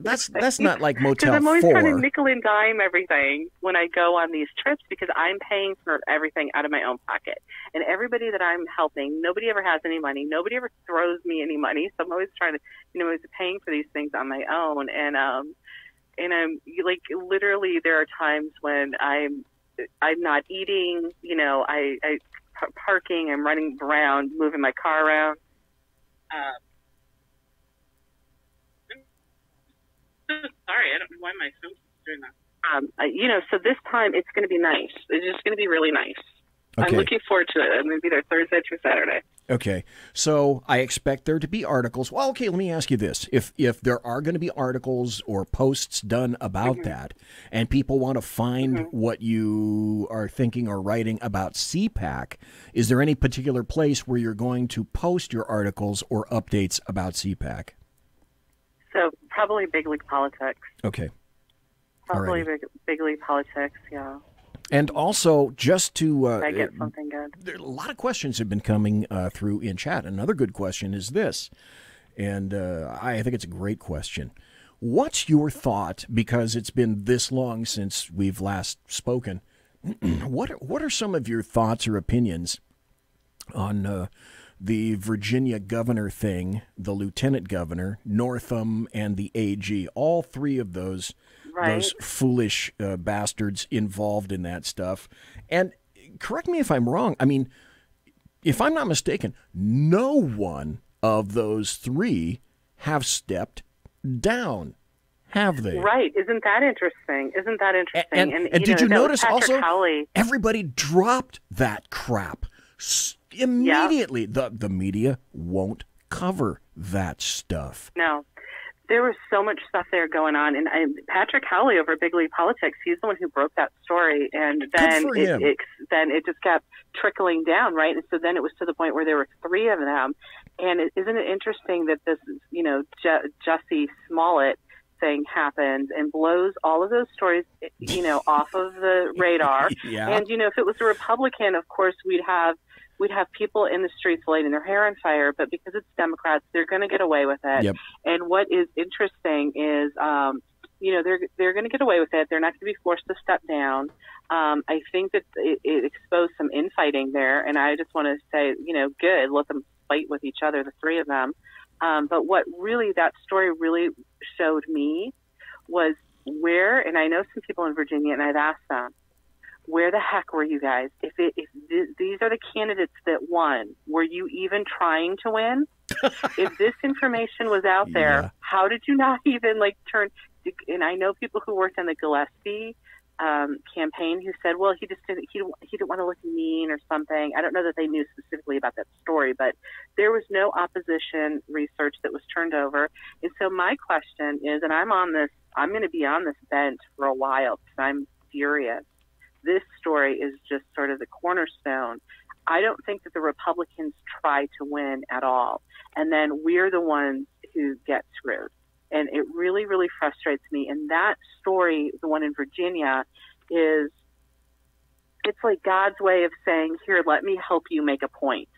That's not like Motel 4. Because I'm always trying to nickel and dime everything when I go on these trips, because I'm paying for everything out of my own pocket. And everybody that I'm helping, nobody ever has any money. Nobody ever throws me any money. So I'm always trying to, always paying for these things on my own. And I'm like, literally, there are times when I'm not eating. I parking. I'm running around, moving my car around. Sorry, I don't know why my phone's doing that. So this time it's going to be nice. It's just going to be really nice. Okay. I'm looking forward to it. I'm going to be there Thursday through Saturday. Okay, so I expect there to be articles. Well, okay, let me ask you this. If there are going to be articles or posts done about that, and people want to find what you are thinking or writing about CPAC, is there any particular place where you're going to post your articles or updates about CPAC? So probably Big League Politics. Okay. Probably big League Politics, yeah. And also, just to... I get something good. A lot of questions have been coming through in chat. Another good question is this, and I think it's a great question. What's your thought, because it's been this long since we've last spoken, what are some of your thoughts or opinions on... the Virginia governor thing, the lieutenant governor, Northam, and the AG, all three of those foolish bastards involved in that stuff. And correct me if I'm wrong. I mean, if I'm not mistaken, no one of those three have stepped down, have they? Right. Isn't that interesting? And did you notice also, everybody dropped that crap immediately. The media won't cover that stuff. No. There was so much stuff there going on. And Patrick Howley over at Big League Politics, he's the one who broke that story. And then it just kept trickling down, right? And so then it was to the point where there were three of them. And isn't it interesting that this, Jussie Smollett thing happens and blows all of those stories, off of the radar. Yeah. And, if it was a Republican, of course, we'd have people in the streets lighting their hair on fire, but because it's Democrats, they're going to get away with it. Yep. And what is interesting is, they're going to get away with it. They're not going to be forced to step down. I think that it exposed some infighting there, and I just want to say, good, let them fight with each other, the three of them. But what really that story really showed me was where, and I know some people in Virginia, and I've asked them, where the heck were you guys? If these are the candidates that won, were you even trying to win? If this information was out there, how did you not even turn? And I know people who worked on the Gillespie campaign who said, well, he didn't want to look mean or something. I don't know that they knew specifically about that story, but there was no opposition research that was turned over. And so my question is, and I'm going to be on this bench for a while because I'm furious. This story is just sort of the cornerstone. I don't think that the Republicans try to win at all. And then we're the ones who get screwed. And it really, really frustrates me. And that story, the one in Virginia, it's like God's way of saying, here, let me help you make a point.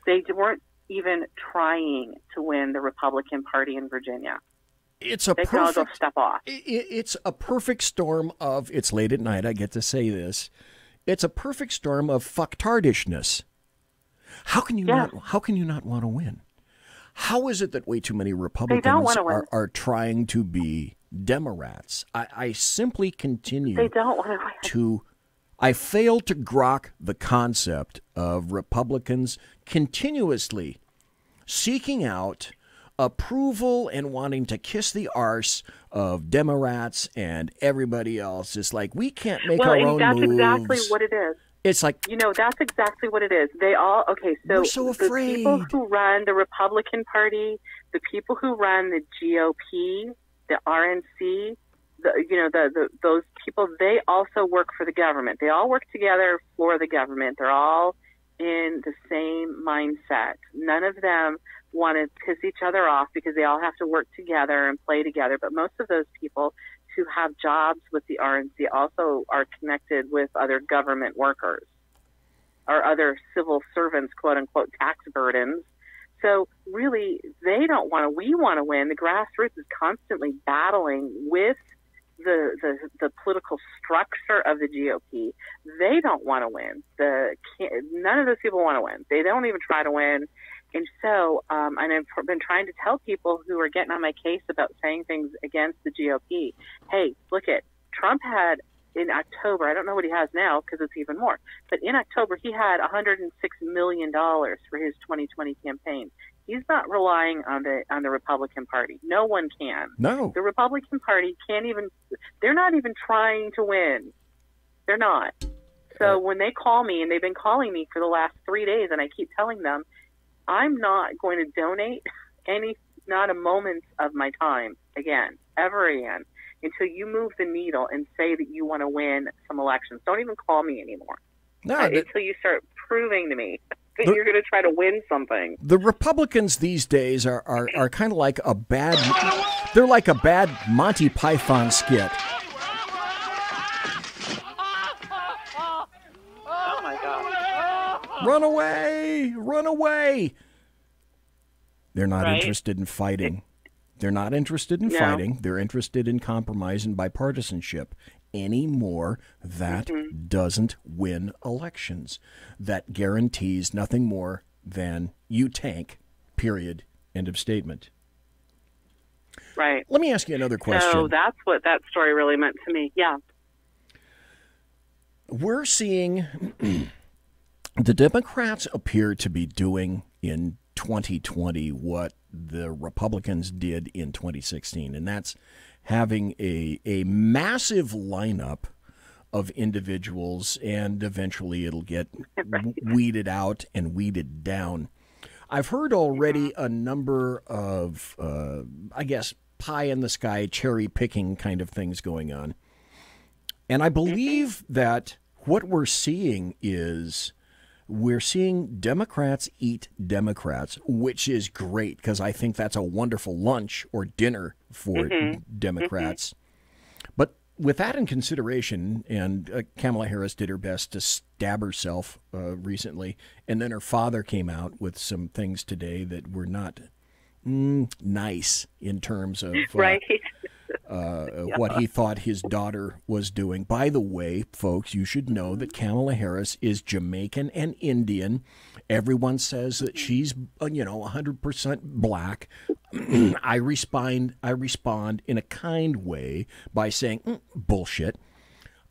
They weren't even trying to win the Republican Party in Virginia. It's a perfect step off. It's a perfect storm of, it's late at night, I get to say this. It's a perfect storm of fucktardishness. How can you not want to win? How is it that way too many Republicans are trying to be Democrats? I simply continue they don't want to win. I fail to grok the concept of Republicans continuously seeking out approval and wanting to kiss the arse of Democrats and everybody else. It's like, we can't make our own that's moves. Exactly what it is. It's like, that's exactly what it is. They all, we're so afraid. The people who run the Republican Party, the people who run the GOP, the RNC, those people, they also work for the government. They all work together for the government. They're all in the same mindset. None of them want to piss each other off because they all have to work together and play together. But most of those people who have jobs with the RNC also are connected with other government workers or other civil servants, quote unquote, tax burdens. So really, they don't want to. We want to win. The grassroots is constantly battling with the political structure of the GOP. They don't want to win. None of those people want to win. They don't even try to win. And so, and I've been trying to tell people who are getting on my case about saying things against the GOP, hey, look at Trump had in October, I don't know what he has now because it's even more, but in October he had $106 million for his 2020 campaign. He's not relying on the Republican Party. No one can. No. The Republican Party can't even, they're not even trying to win. They're not. So when they call me, and they've been calling me for the last 3 days, and I keep telling them, I'm not going to donate not a moment of my time ever again, until you move the needle and say that you want to win some elections. Don't even call me anymore. No, until you start proving to me that you're going to try to win something. The Republicans these days are kind of like they're like a bad Monty Python skit. Oh my God. Run away! Run away! They're not interested in fighting. They're not interested in fighting. They're interested in compromise and bipartisanship. Anymore, that doesn't win elections. That guarantees nothing more than you tank, period, end of statement. Right. Let me ask you another question. So that's what that story really meant to me. Yeah. We're seeing the Democrats appear to be doing in 2020 what the Republicans did in 2016, and that's having a massive lineup of individuals, and eventually it'll get weeded out and weeded down. I've heard already a number of, I guess, pie-in-the-sky, cherry-picking kind of things going on. And I believe that what we're seeing is we're seeing Democrats eat Democrats, which is great because I think that's a wonderful lunch or dinner for Democrats. But with that in consideration, and Kamala Harris did her best to stab herself recently, and then her father came out with some things today that were not nice in terms of what he thought his daughter was doing. By the way, folks, you should know that Kamala Harris is Jamaican and Indian. Everyone says that she's, 100% black. I respond in a kind way by saying, bullshit.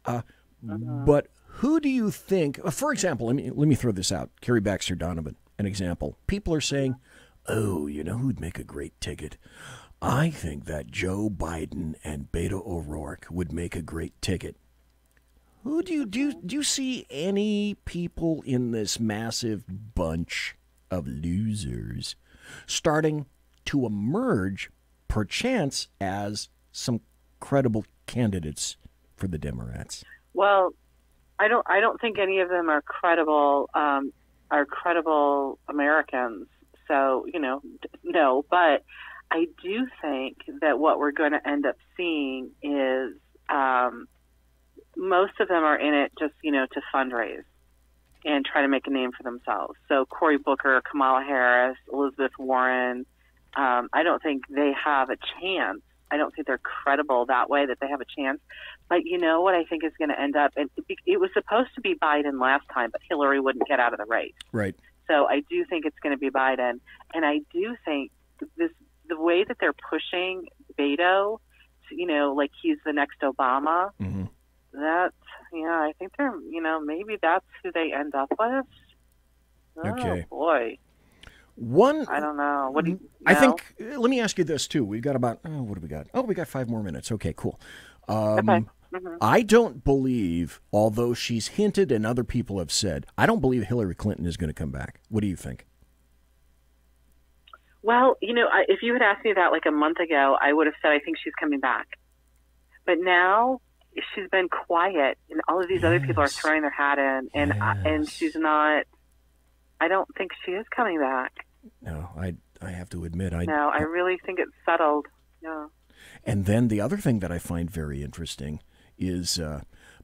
But who do you think, for example, let me throw this out. Carrie Baxter Donovan, an example. People are saying, oh, you know who'd make a great ticket? I think that Joe Biden and Beto O'Rourke would make a great ticket. Who do you see any people in this massive bunch of losers starting to emerge, perchance, as some credible candidates for the Democrats? Well, I don't think any of them are credible Americans. So, no, but I do think that what we're going to end up seeing is most of them are in it just, to fundraise and try to make a name for themselves. So Cory Booker, Kamala Harris, Elizabeth Warren, I don't think they have a chance. I don't think they're credible that way, that they have a chance. But you know what I think is going to end up? It was supposed to be Biden last time, but Hillary wouldn't get out of the race. Right. So I do think it's going to be Biden. And I do think the way that they're pushing Beto, like he's the next Obama, I think they're, maybe that's who they end up with. Okay. Oh, boy. I don't know. What do you I think, let me ask you this, too. We've got about, what do we got? Oh, we got 5 more minutes. Okay, cool. Okay. I don't believe, although she's hinted and other people have said, I don't believe Hillary Clinton is going to come back. What do you think? Well, if you had asked me that like a month ago, I would have said I think she's coming back. But now she's been quiet, and all of these other people are throwing their hat in, and she's not. I don't think she is coming back. No, I have to admit, I really think it's settled. Yeah. And then the other thing that I find very interesting is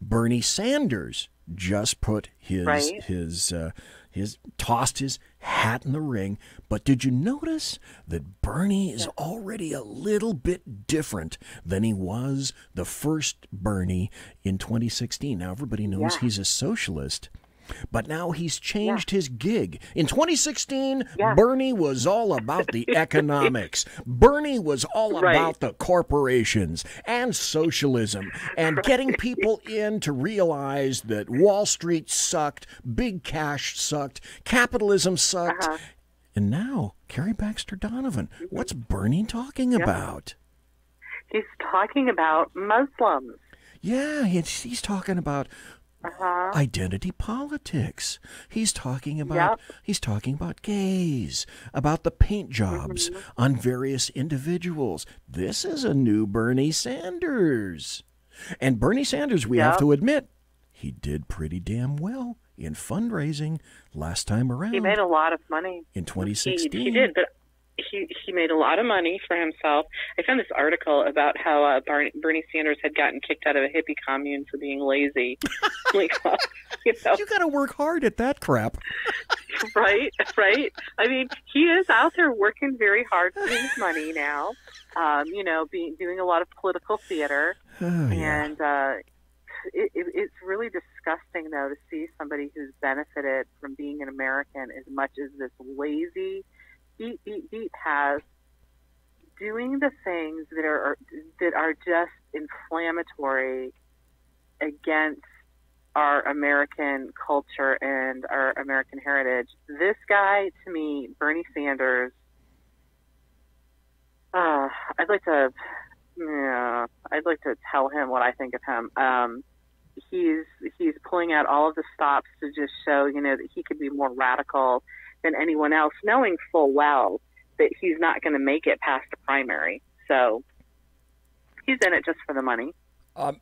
Bernie Sanders just put his tossed his hat in the ring. But did you notice that Bernie is already a little bit different than he was the first Bernie in 2016? Now everybody knows he's a socialist. But now he's changed his gig. In 2016, Bernie was all about the economics. Bernie was all about the corporations and socialism and getting people in to realize that Wall Street sucked, big cash sucked, capitalism sucked. And now, Carrie Baxter Donovan, what's Bernie talking about? He's talking about Muslims. Yeah, he's talking about identity politics. He's talking about gays, about the paint jobs on various individuals. This is a new Bernie Sanders. And Bernie Sanders, we have to admit, he did pretty damn well in fundraising last time around. He made a lot of money in 2016. He did, but he made a lot of money for himself. I found this article about how Bernie Sanders had gotten kicked out of a hippie commune for being lazy. Like, well, you got to work hard at that crap. Right. I mean, he is out there working very hard for his money now. Doing a lot of political theater, and it's really disgusting though to see somebody who's benefited from being an American as much as this lazy beat has, doing the things that are just inflammatory against our American culture and our American heritage. This guy, to me, Bernie Sanders, I'd like to tell him what I think of him. He's pulling out all of the stops to just show, that he could be more radical than anyone else, knowing full well that he's not going to make it past the primary. So he's in it just for the money.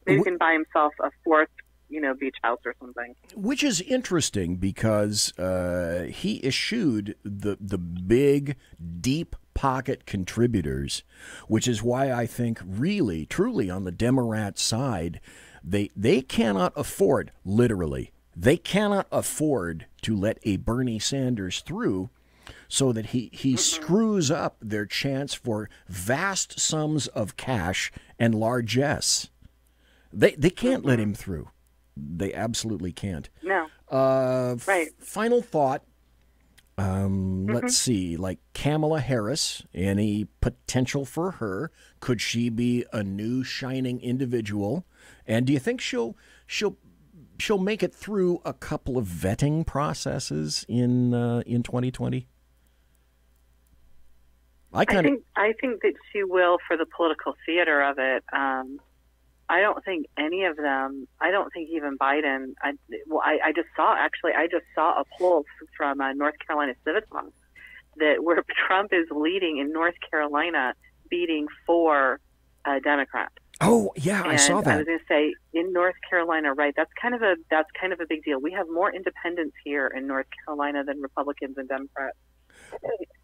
Maybe he can buy himself a fourth, beach house or something. Which is interesting because he eschewed the big, deep pocket contributors, which is why I think really, truly on the Democrat side, they cannot afford, literally, they cannot afford to let a Bernie Sanders through so that he screws up their chance for vast sums of cash and largesse. They can't let him through. They absolutely can't. No. Right. Final thought. Let's see, like Kamala Harris, any potential for her? Could she be a new shining individual? And do you think she'll make it through a couple of vetting processes in 2020? I think that she will for the political theater of it. I don't think any of them. I don't think even Biden. I just saw a poll from North Carolina Civitas where Trump is leading in North Carolina, beating 4 Democrats. Oh yeah, I saw that. I was going to say in North Carolina, right? That's kind of a big deal. We have more independents here in North Carolina than Republicans and Democrats.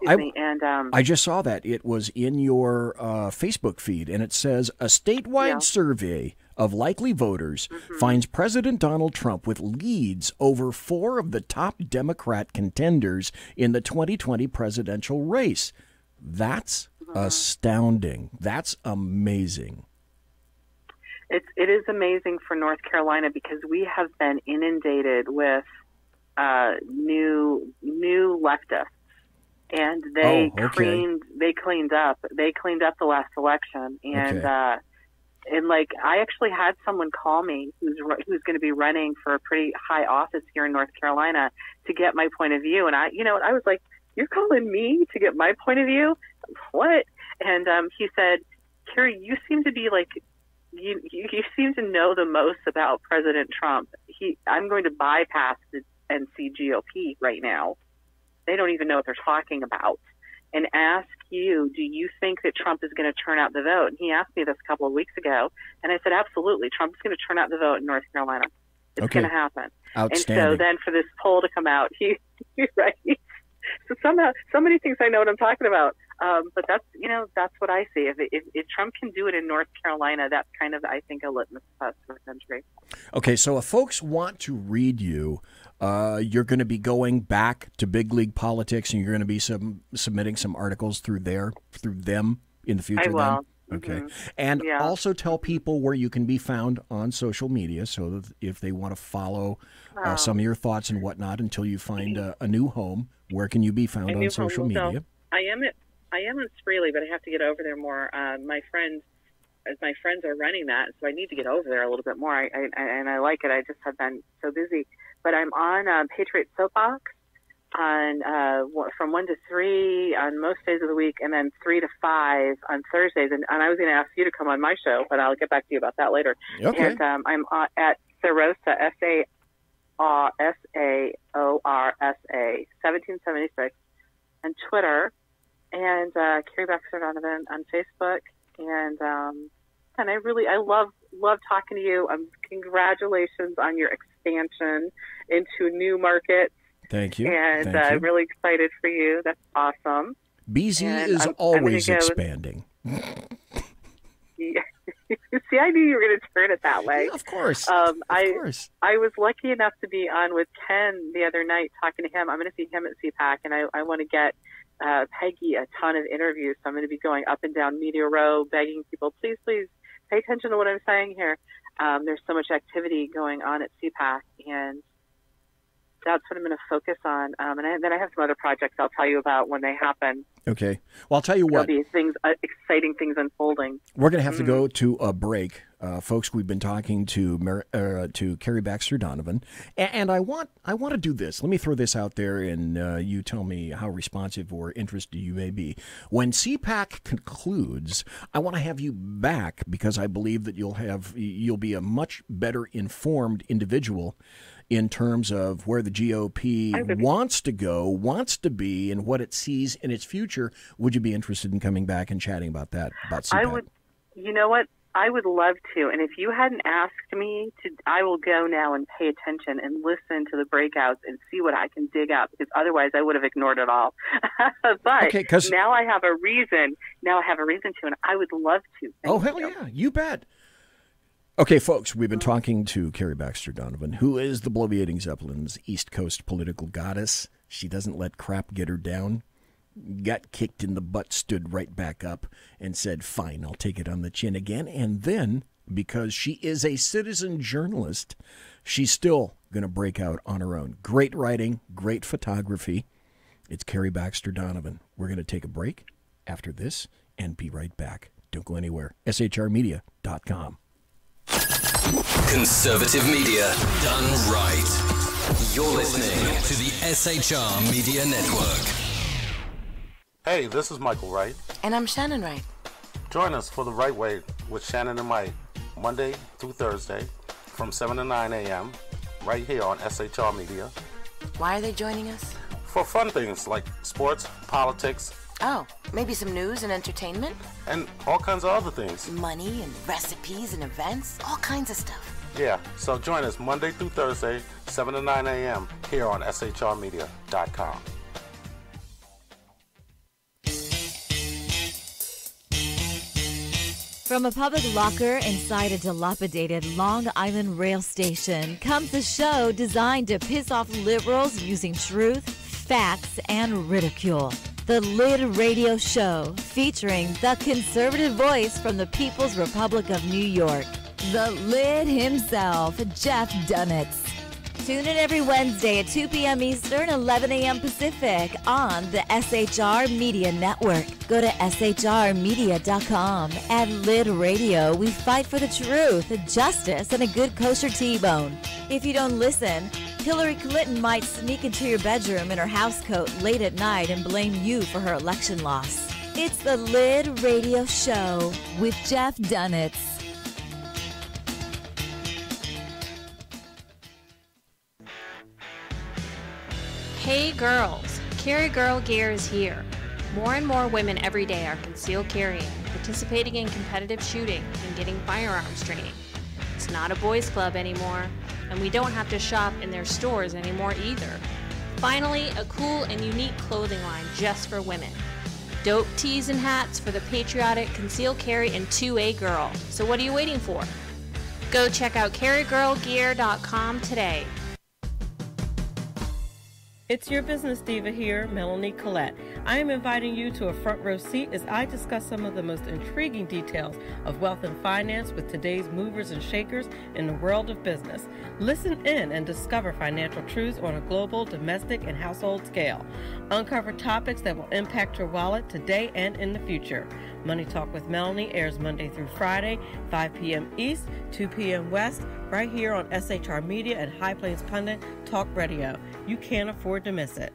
I just saw that. It was in your Facebook feed, and it says a statewide survey of likely voters finds President Donald Trump with leads over 4 of the top Democrat contenders in the 2020 presidential race. That's astounding. That's amazing. It is amazing for North Carolina because we have been inundated with new leftists. And they cleaned up the last election, and and like, I actually had someone call me who's going to be running for a pretty high office here in North Carolina to get my point of view. And I was like, "You're calling me to get my point of view? What?" And he said, "Carrie, you seem to be like, you seem to know the most about President Trump. I'm going to bypass the NC GOP right now. They don't even know what they're talking about. And ask you, do you think that Trump is going to turn out the vote?" And he asked me this a couple of weeks ago, and I said, absolutely. Trump's going to turn out the vote in North Carolina. It's going to happen. Outstanding. And so then for this poll to come out, he's right. So somehow, so many things I know what I'm talking about. But that's what I see. If Trump can do it in North Carolina, that's kind of, I think, a litmus test for the country. Okay, so if folks want to read you, you're going to be going back to big league politics, and you're going to be submitting some articles through them in the future. I will. Then? Okay, and also tell people where you can be found on social media, so that if they want to follow some of your thoughts and whatnot until you find a new home, where can you be found on social media? So I am on Spreely, but I have to get over there more. My friends are running that, so I need to get over there a little bit more. And I like it. I just have been so busy. But I'm on Patriot Soapbox on from 1 to 3 on most days of the week, and then 3 to 5 on Thursdays. And I was going to ask you to come on my show, but I'll get back to you about that later. Okay. And I'm at Sarosa, SAORSA 1776 on Twitter, and Carrie Baxter Donovan on Facebook. And I love talking to you. Congratulations on your expansion into new markets. Thank you. And I'm really excited for you. That's awesome. BZ is always expanding. See, I knew you were going to turn it that way. Yeah, of course. I was lucky enough to be on with Ken the other night talking to him. I'm going to see him at CPAC, and I want to get Peggy a ton of interviews. So I'm going to be going up and down Media Row, begging people, please pay attention to what I'm saying here. There's so much activity going on at CPAC, and that's what I'm going to focus on. And then I have some other projects I'll tell you about when they happen. Okay. Well, I'll tell you what. There'll be exciting things unfolding. We're going to have to go to a break. Folks, we've been talking to Carrie Baxter Donovan, and I want to do this. Let me throw this out there, and you tell me how responsive or interested you may be. When CPAC concludes, I want to have you back, because I believe that you'll be a much better informed individual in terms of where the GOP wants to go, wants to be, and what it sees in its future. Would you be interested in coming back and chatting about that, about CPAC? I would. You know what? I would love to. And if you hadn't asked me to, I will go now and pay attention and listen to the breakouts and see what I can dig up, because otherwise I would have ignored it all. But now I have a reason. Now I have a reason to, and I would love to. Hell yeah. You bet. Okay, folks, we've been talking to Carrie Baxter Donovan, who is the Bloviating Zeppelin's East Coast political goddess. She doesn't let crap get her down. Got kicked in the butt, stood right back up, and said, fine, I'll take it on the chin again. And then, because she is a citizen journalist, she's still going to break out on her own. Great writing, great photography. It's Carrie Baxter Donovan. We're going to take a break after this and be right back. Don't go anywhere. SHRmedia.com. Conservative media done right. You're listening to the SHR Media Network. Hey, this is Michael Wright. And I'm Shannon Wright. Join us for The Right Way with Shannon and Mike, Monday through Thursday from 7 to 9 a.m. right here on SHR Media. Why are they joining us? For fun things like sports, politics. Oh, maybe some news and entertainment? And all kinds of other things. Money and recipes and events, all kinds of stuff. Yeah, so join us Monday through Thursday, 7 to 9 a.m. here on SHRmedia.com. From a public locker inside a dilapidated Long Island rail station comes a show designed to piss off liberals using truth, facts, and ridicule. The Lid Radio Show, featuring the conservative voice from the People's Republic of New York, the Lid himself, Jeff Dunitz. Tune in every Wednesday at 2 p.m. Eastern, 11 a.m. Pacific on the SHR Media Network. Go to shrmedia.com. At Lid Radio, we fight for the truth, justice, and a good kosher T-bone. If you don't listen, Hillary Clinton might sneak into your bedroom in her housecoat late at night and blame you for her election loss. It's the Lid Radio Show with Jeff Dunitz. Hey girls, Carry Girl Gear is here. More and more women every day are concealed carrying, participating in competitive shooting, and getting firearms training. It's not a boys' club anymore, and we don't have to shop in their stores anymore either. Finally, a cool and unique clothing line just for women. Dope tees and hats for the patriotic concealed carry and 2A girl. So what are you waiting for? Go check out carrygirlgear.com today. It's your business diva here, Melanie Collette. I am inviting you to a front row seat as I discuss some of the most intriguing details of wealth and finance with today's movers and shakers in the world of business. Listen in and discover financial truths on a global, domestic, and household scale. Uncover topics that will impact your wallet today and in the future. Money Talk with Melanie airs Monday through Friday, 5 p.m. East, 2 p.m. West, right here on SHR Media and High Plains Pundit Talk Radio. You can't afford to miss it.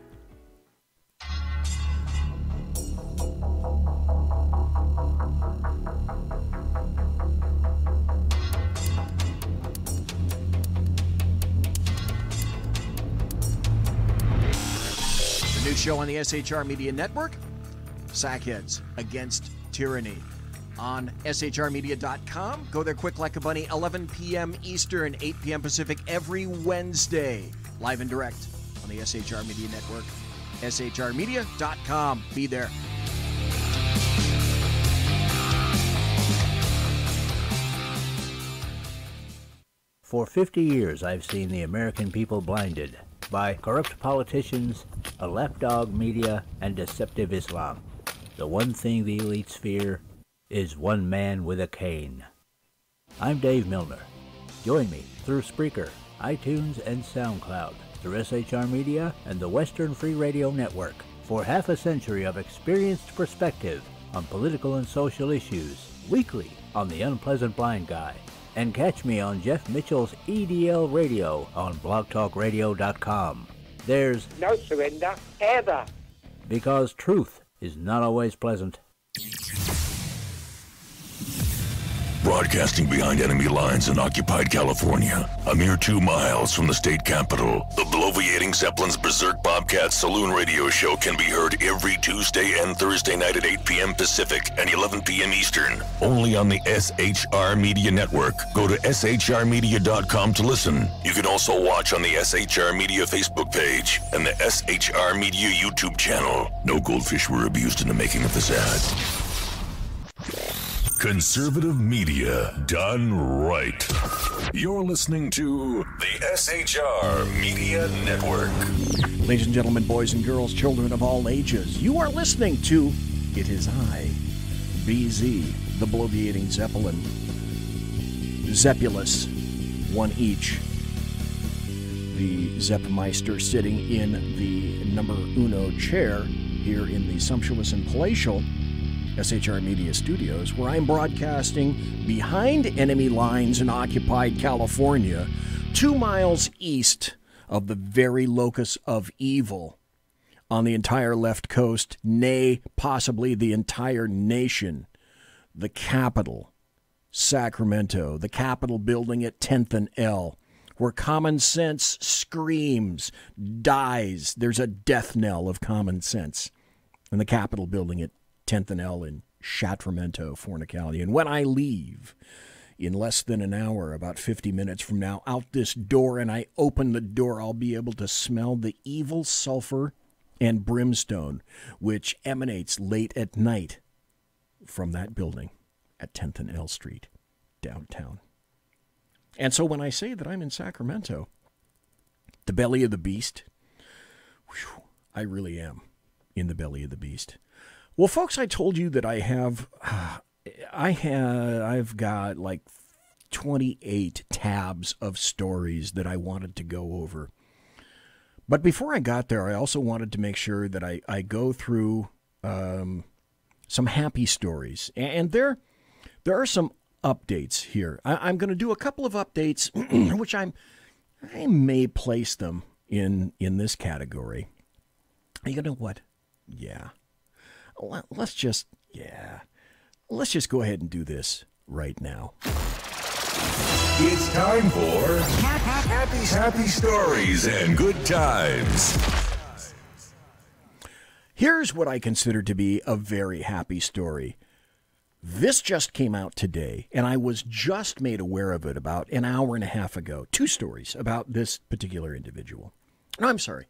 The new show on the SHR Media Network, Sackheads Against Tyranny. On shrmedia.com. Go there quick like a bunny, 11 p.m. Eastern, 8 p.m. Pacific, every Wednesday. Live and direct on the SHR Media Network. shrmedia.com. Be there. For 50 years, I've seen the American people blinded by corrupt politicians, a lapdog media, and deceptive Islam. The one thing the elites fear is one man with a cane. I'm Dave Milner. Join me through Spreaker, iTunes, and SoundCloud, through SHR Media and the Western Free Radio Network, for half a century of experienced perspective on political and social issues, weekly on The Unpleasant Blind Guy. And catch me on Jeff Mitchell's EDL Radio on blogtalkradio.com. There's no surrender, ever. Because truth is not always pleasant. Broadcasting behind enemy lines in occupied California, a mere 2 miles from the state capitol, the bloviating Zeppelin's Berserk Bobcat Saloon radio show can be heard every Tuesday and Thursday night at 8 p.m. Pacific and 11 p.m. Eastern. Only on the SHR Media Network. Go to shrmedia.com to listen. You can also watch on the SHR Media Facebook page and the SHR Media YouTube channel. No goldfish were abused in the making of this ad. Conservative media done right. You're listening to the SHR Media Network. Ladies and gentlemen, boys and girls, children of all ages, you are listening to It Is I, BZ, the bloviating Zeppelin, Zeppulus, one each. The Zeppmeister sitting in the number uno chair here in the sumptuous and palatial SHR Media Studios, where I'm broadcasting behind enemy lines in occupied California, 2 miles east of the very locus of evil on the entire left coast, nay, possibly the entire nation, the capital, Sacramento, the Capitol building at 10th and L, where common sense screams, dies. There's a death knell of common sense in the Capitol building at 10th and L in Sacramento, Fornicality. And when I leave in less than an hour, about 50 minutes from now, out this door, and I open the door, I'll be able to smell the evil sulfur and brimstone which emanates late at night from that building at 10th and L Street, downtown. And so when I say that I'm in Sacramento, the belly of the beast, whew, I really am in the belly of the beast. Well, folks, I told you that I've got like 28 tabs of stories that I wanted to go over. But before I got there, I also wanted to make sure that I go through some happy stories. And there are some updates here. I'm going to do a couple of updates, which I may place them in this category. You know what? Yeah. Let's just go ahead and do this right now. It's time for happy stories and good times. Here's what I consider to be a very happy story. This just came out today, and I was just made aware of it about an hour and a half ago. 2 stories about this particular individual. No, I'm sorry.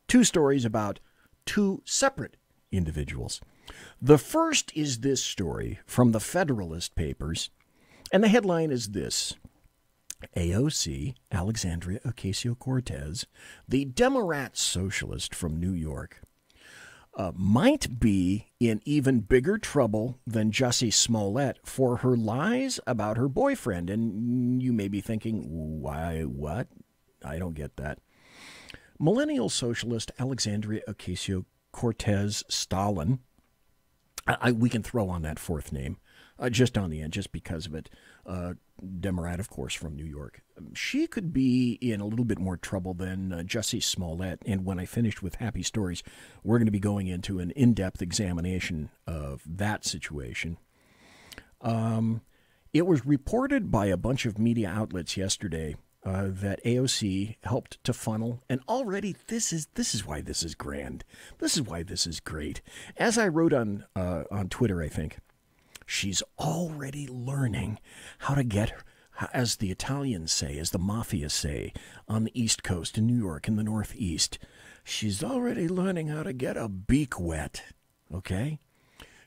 2 stories about 2 separate individuals. The first is this story from the Federalist Papers, and the headline is this: AOC, Alexandria Ocasio-Cortez, the Democrat socialist from New York, might be in even bigger trouble than Jussie Smollett for her lies about her boyfriend. And you may be thinking, why, what? I don't get that. Millennial socialist Alexandria Ocasio-Cortez Stalin, we can throw on that 4th name, just on the end, just because of it. Democrat, of course, from New York. She could be in a little bit more trouble than Jussie Smollett. And when I finish with happy stories, we're going to be going into an in-depth examination of that situation. It was reported by a bunch of media outlets yesterday that AOC helped to funnel, and already this is why this is grand. This is why this is great. As I wrote on Twitter, I think, she's already learning how to get, as the Italians say, as the mafia say, on the East Coast in New York, in the Northeast. She's already learning how to get a beak wet, okay?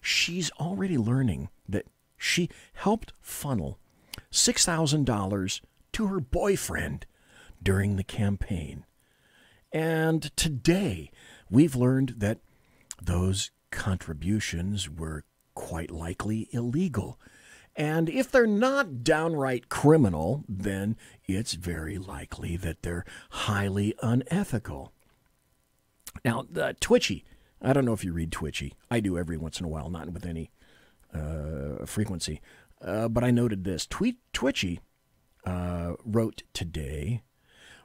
She's already learning that she helped funnel $6,000 to her boyfriend during the campaign. And today, we've learned that those contributions were quite likely illegal. And if they're not downright criminal, then it's very likely that they're highly unethical. Now, Twitchy, I don't know if you read Twitchy. I do every once in a while, not with any frequency. But I noted this. Twitchy wrote today,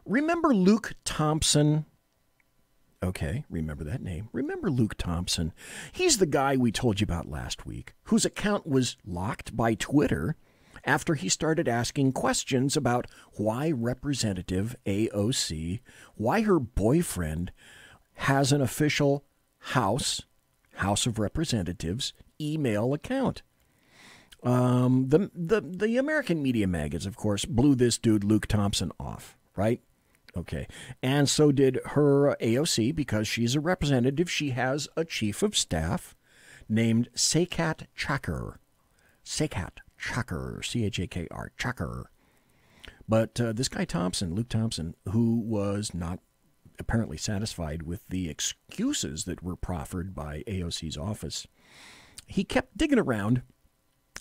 remember Luke Thompson? Okay, remember that name. Remember Luke Thompson. He's the guy we told you about last week, whose account was locked by Twitter after he started asking questions about why Representative AOC, why her boyfriend has an official House of Representatives email account. The American media maggots, of course, blew this dude Luke Thompson off, right? Okay. And so did her AOC, because she's a representative. She has a chief of staff named Sakat Chakr. Sakat Chakr, C-H-A-K-R, Chakr. But this guy Thompson, Luke Thompson, who was not apparently satisfied with the excuses that were proffered by AOC's office, he kept digging around,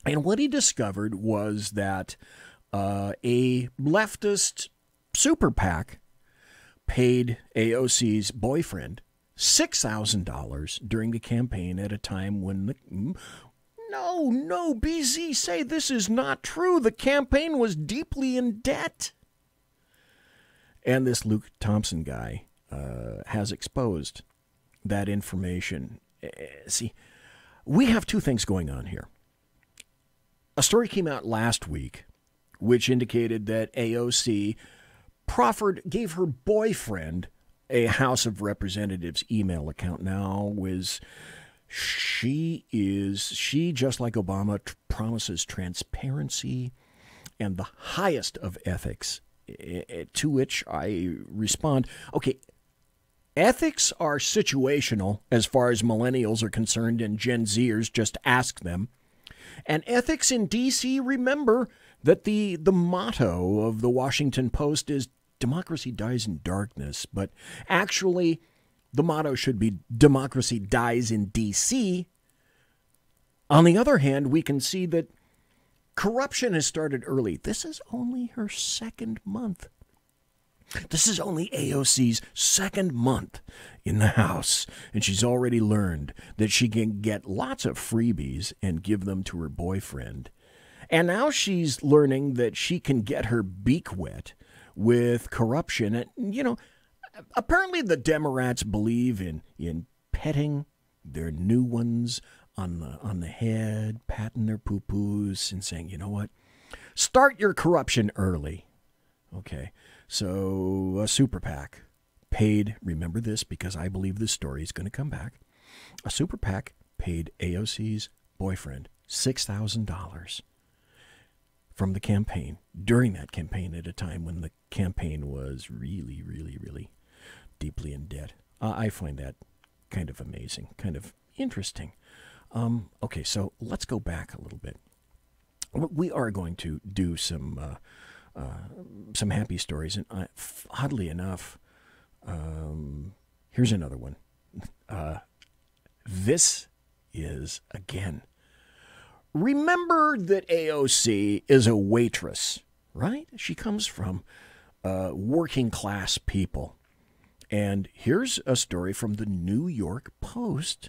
and what he discovered was that a leftist super PAC paid AOC's boyfriend $6,000 during the campaign at a time when No, BZ, say this is not true. The campaign was deeply in debt. And this Luke Thompson guy has exposed that information. See, we have 2 things going on here. A story came out last week which indicated that AOC gave her boyfriend a House of Representatives email account. Now, she, just like Obama, promises transparency and the highest of ethics, to which I respond, okay, ethics are situational as far as millennials are concerned, and Gen Zers, just ask them. And ethics in D.C., remember that the motto of the Washington Post is democracy dies in darkness, but actually the motto should be democracy dies in D.C. On the other hand, we can see that Corruption has started early. This is only her second month. This is only AOC's second month in the House, and she's already learned that she can get lots of freebies and give them to her boyfriend. And now she's learning that she can get her beak wet with corruption. And, you know, apparently the Democrats believe in petting their new ones on the head, patting their poo-poos and saying, you know what, start your corruption early. Okay, so a super PAC paid, remember this because I believe this story is going to come back, a super PAC paid AOC's boyfriend $6,000 from the campaign, during that campaign at a time when the campaign was really, really, really deeply in debt. I find that kind of amazing, kind of interesting. Okay, so let's go back a little bit. We are going to do some happy stories, and oddly enough, here's another one. This is, again, remember that AOC is a waitress, right? She comes from working class people. And here's a story from the New York Post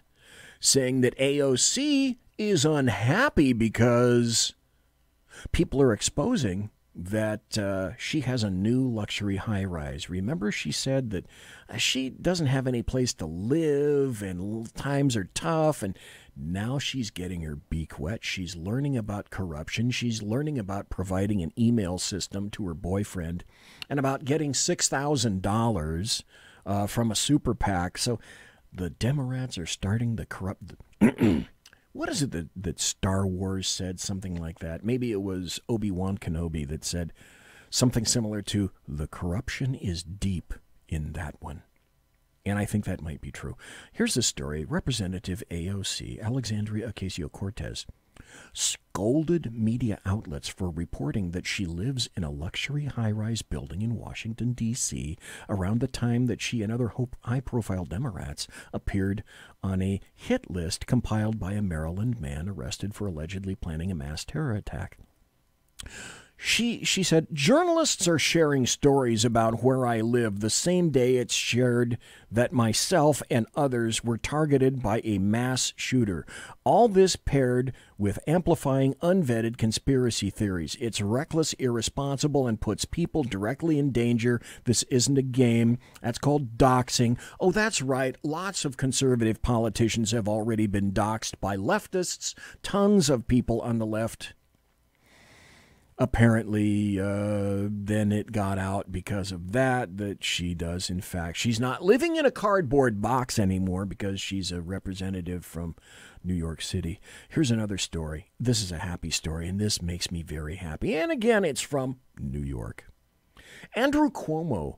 saying that AOC is unhappy because people are exposing that she has a new luxury high-rise. Remember, she said that she doesn't have any place to live and times are tough, and now she's getting her beak wet. She's learning about corruption. She's learning about providing an email system to her boyfriend and about getting $6,000 from a super PAC. So the Democrats are starting the corrupt... What is it that Star Wars said? Something like that. Maybe it was Obi-Wan Kenobi that said something similar to, the corruption is deep in that one. And I think that might be true. Here's the story. Representative AOC, Alexandria Ocasio-Cortez, scolded media outlets for reporting that she lives in a luxury high-rise building in Washington, D.C. around the time that she and other high-profile Democrats appeared on a hit list compiled by a Maryland man arrested for allegedly planning a mass terror attack. She said, journalists are sharing stories about where I live the same day it's shared that myself and others were targeted by a mass shooter. All this paired with amplifying unvetted conspiracy theories. It's reckless, irresponsible, and puts people directly in danger. This isn't a game. That's called doxing. Oh, that's right. Lots of conservative politicians have already been doxed by leftists. Tons of people on the left. Apparently, then it got out because of that she does, in fact, she's not living in a cardboard box anymore because she's a representative from New York City. Here's another story. This is a happy story, and this makes me very happy. And again, it's from New York. Andrew Cuomo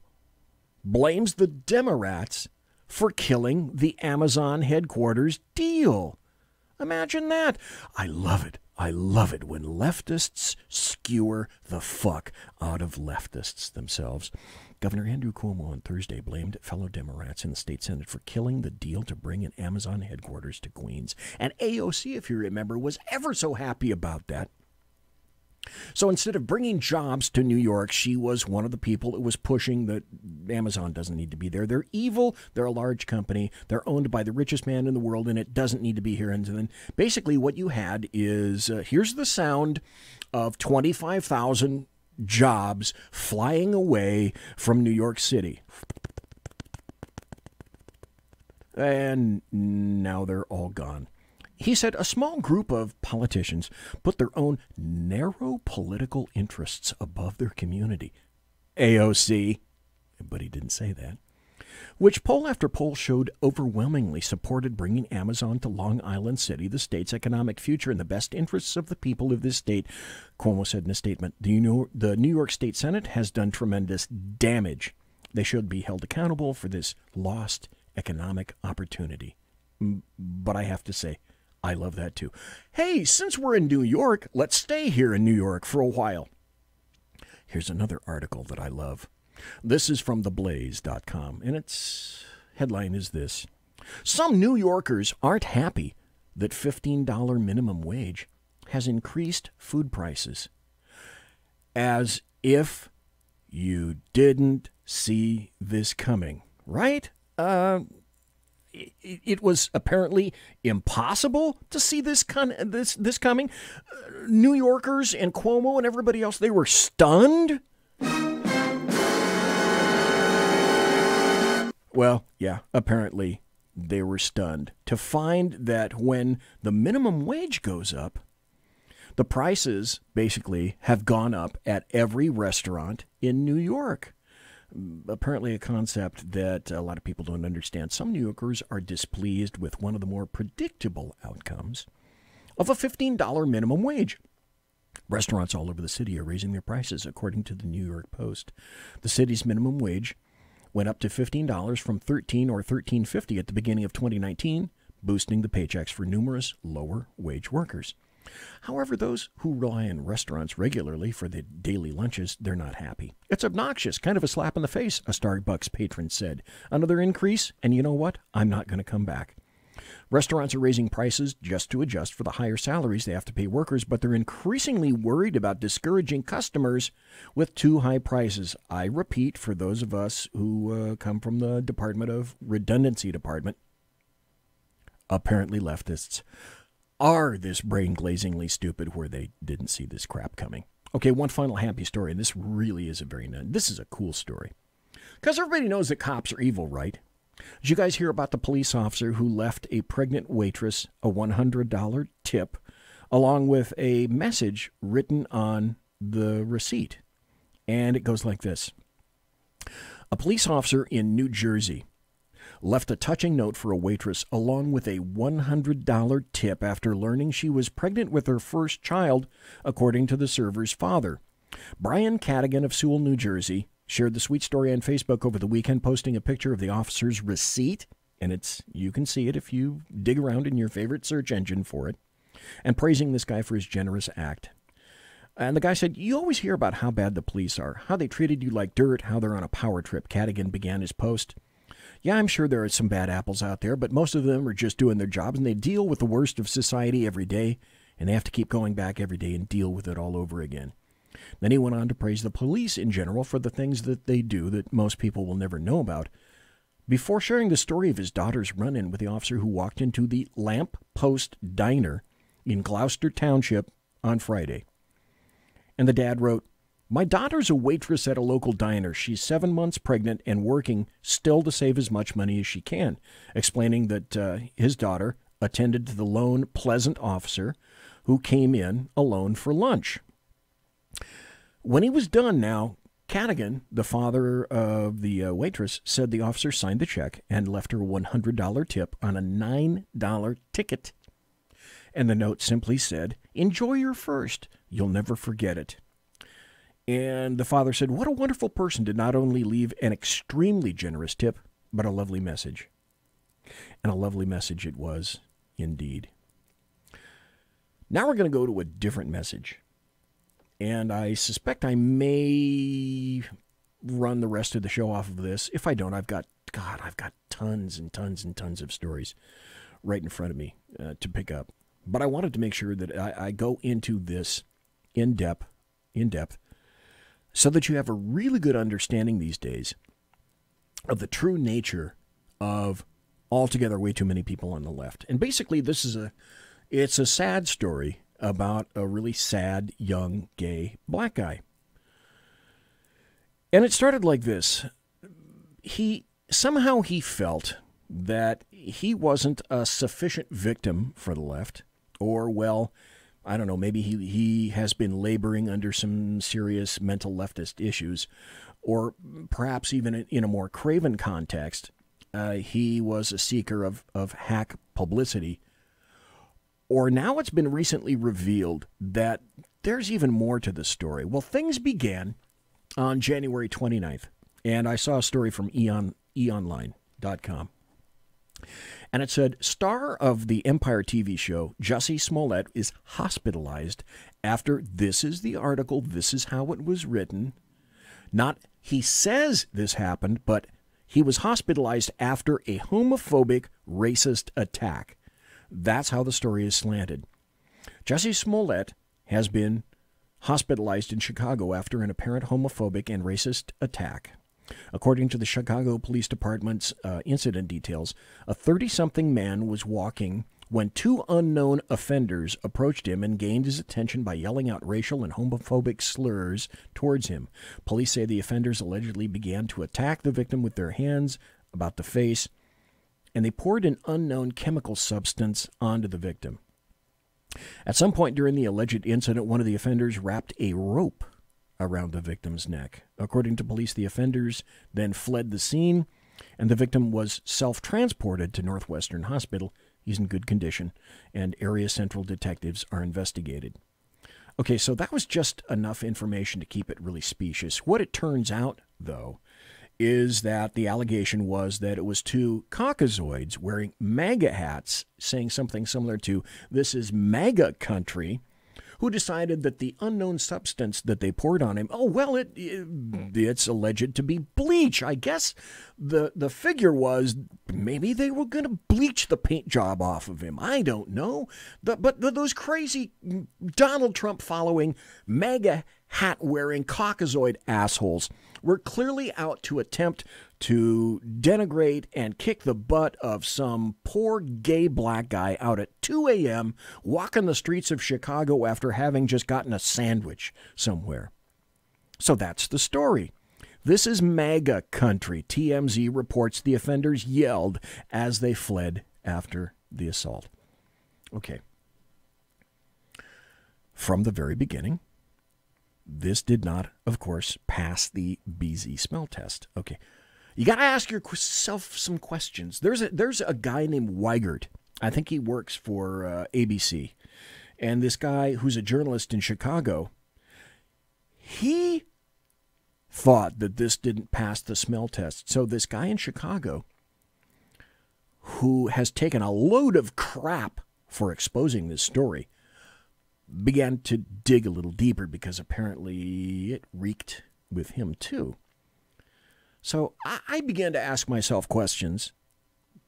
blames the Democrats for killing the Amazon headquarters deal. Imagine that. I love it. I love it when leftists skewer the fuck out of leftists themselves. Governor Andrew Cuomo on Thursday blamed fellow Democrats in the state Senate for killing the deal to bring an Amazon headquarters to Queens. And AOC, if you remember, was ever so happy about that. So instead of bringing jobs to New York, she was one of the people that was pushing that Amazon doesn't need to be there. They're evil. They're a large company. They're owned by the richest man in the world, and it doesn't need to be here. And then basically what you had is, here's the sound of 25,000 jobs flying away from New York City. And now they're all gone. He said a small group of politicians put their own narrow political interests above their community. AOC, but he didn't say that. Which poll after poll showed overwhelmingly supported bringing Amazon to Long Island City, the state's economic future, in the best interests of the people of this state. Cuomo said in a statement, the New York State Senate has done tremendous damage. They should be held accountable for this lost economic opportunity. But I have to say, I love that too. Hey, since we're in New York, let's stay here in New York for a while. Here's another article that I love. This is from theblaze.com, and its headline is this. Some New Yorkers aren't happy that $15 minimum wage has increased food prices. As if you didn't see this coming, right? It was apparently impossible to see this coming. New Yorkers and Cuomo and everybody else, they were stunned. Well, yeah, apparently they were stunned to find that when the minimum wage goes up, the prices basically have gone up at every restaurant in New York. Apparently a concept that a lot of people don't understand. Some New Yorkers are displeased with one of the more predictable outcomes of a $15 minimum wage. Restaurants all over the city are raising their prices, according to the New York Post. The city's minimum wage went up to $15 from $13 or $13.50 at the beginning of 2019, boosting the paychecks for numerous lower-wage workers. However, those who rely on restaurants regularly for the daily lunches, they're not happy. It's obnoxious, kind of a slap in the face, a Starbucks patron said. Another increase, and you know what? I'm not going to come back. Restaurants are raising prices just to adjust for the higher salaries they have to pay workers, but they're increasingly worried about discouraging customers with too high prices. I repeat, for those of us who come from the Redundancy Department, apparently leftists are this brain-glazingly stupid where they didn't see this crap coming. Okay, one final happy story, and this really is this is a cool story. Because everybody knows that cops are evil, right? Did you guys hear about the police officer who left a pregnant waitress a $100 tip along with a message written on the receipt? And it goes like this. A police officer in New Jersey left a touching note for a waitress along with a $100 tip after learning she was pregnant with her first child, according to the server's father. Brian Cadigan of Sewell, New Jersey, shared the sweet story on Facebook over the weekend, posting a picture of the officer's receipt, and you can see it if you dig around in your favorite search engine for it, and praising this guy for his generous act. And the guy said, "You always hear about how bad the police are, how they treated you like dirt, how they're on a power trip." Cadigan began his post. "Yeah, I'm sure there are some bad apples out there, but most of them are just doing their jobs, and they deal with the worst of society every day, and they have to keep going back every day and deal with it all over again." Then he went on to praise the police in general for the things that they do that most people will never know about, before sharing the story of his daughter's run-in with the officer who walked into the Lamp Post Diner in Gloucester Township on Friday. And the dad wrote, "My daughter's a waitress at a local diner. She's 7 months pregnant and working still to save as much money as she can," explaining that his daughter attended to the lone pleasant officer who came in alone for lunch. When he was done now, Cadigan, the father of the waitress, said the officer signed the check and left her a $100 tip on a $9 ticket. And the note simply said, "Enjoy your first. You'll never forget it." And the father said, "What a wonderful person to not only leave an extremely generous tip, but a lovely message." And a lovely message it was, indeed. Now we're going to go to a different message. And I suspect I may run the rest of the show off of this. If I don't, I've got tons and tons and tons of stories right in front of me to pick up. But I wanted to make sure that I go into this in depth, so that you have a really good understanding these days of the true nature of altogether way too many people on the left. And basically, it's a sad story about a really sad, young, gay black guy. And it started like this. Somehow he felt that he wasn't a sufficient victim for the left, or, well, I don't know, maybe he has been laboring under some serious mental leftist issues, or perhaps even in a more craven context, he was a seeker of hack publicity. Or now it's been recently revealed that there's even more to the story. Well, things began on January 29th, and I saw a story from eonline.com. And it said, star of the Empire TV show, Jussie Smollett, is hospitalized after, this is the article, this is how it was written. Not, he says this happened, but he was hospitalized after a homophobic, racist attack. That's how the story is slanted. Jesse Smollett has been hospitalized in Chicago after an apparent homophobic and racist attack. According to the Chicago Police Department's incident details, a 30-something man was walking when two unknown offenders approached him and gained his attention by yelling out racial and homophobic slurs towards him. Police say the offenders allegedly began to attack the victim with their hands about the face, and they poured an unknown chemical substance onto the victim. At some point during the alleged incident, one of the offenders wrapped a rope around the victim's neck. According to police, the offenders then fled the scene, and the victim was self-transported to Northwestern Hospital. He's in good condition, and area central detectives are investigated. Okay, so that was just enough information to keep it really specious. What it turns out, though, is that the allegation was that it was two Caucasoids wearing MAGA hats saying something similar to, "This is MAGA country," who decided that the unknown substance that they poured on him, it's alleged to be bleach. I guess the figure was maybe they were going to bleach the paint job off of him. I don't know. But those crazy Donald Trump following MAGA hat-wearing Caucasoid assholes were clearly out to attempt to denigrate and kick the butt of some poor gay black guy out at 2 a.m. walking the streets of Chicago after having just gotten a sandwich somewhere. So that's the story. This is MAGA country. TMZ reports the offenders yelled as they fled after the assault. Okay. From the very beginning, this did not, of course, pass the BZ smell test. Okay. You got to ask yourself some questions. There's a guy named Weigert. I think he works for ABC. And this guy who's a journalist in Chicago, he thought that this didn't pass the smell test. So this guy in Chicago who has taken a load of crap for exposing this story began to dig a little deeper because apparently it reeked with him too. So I began to ask myself questions,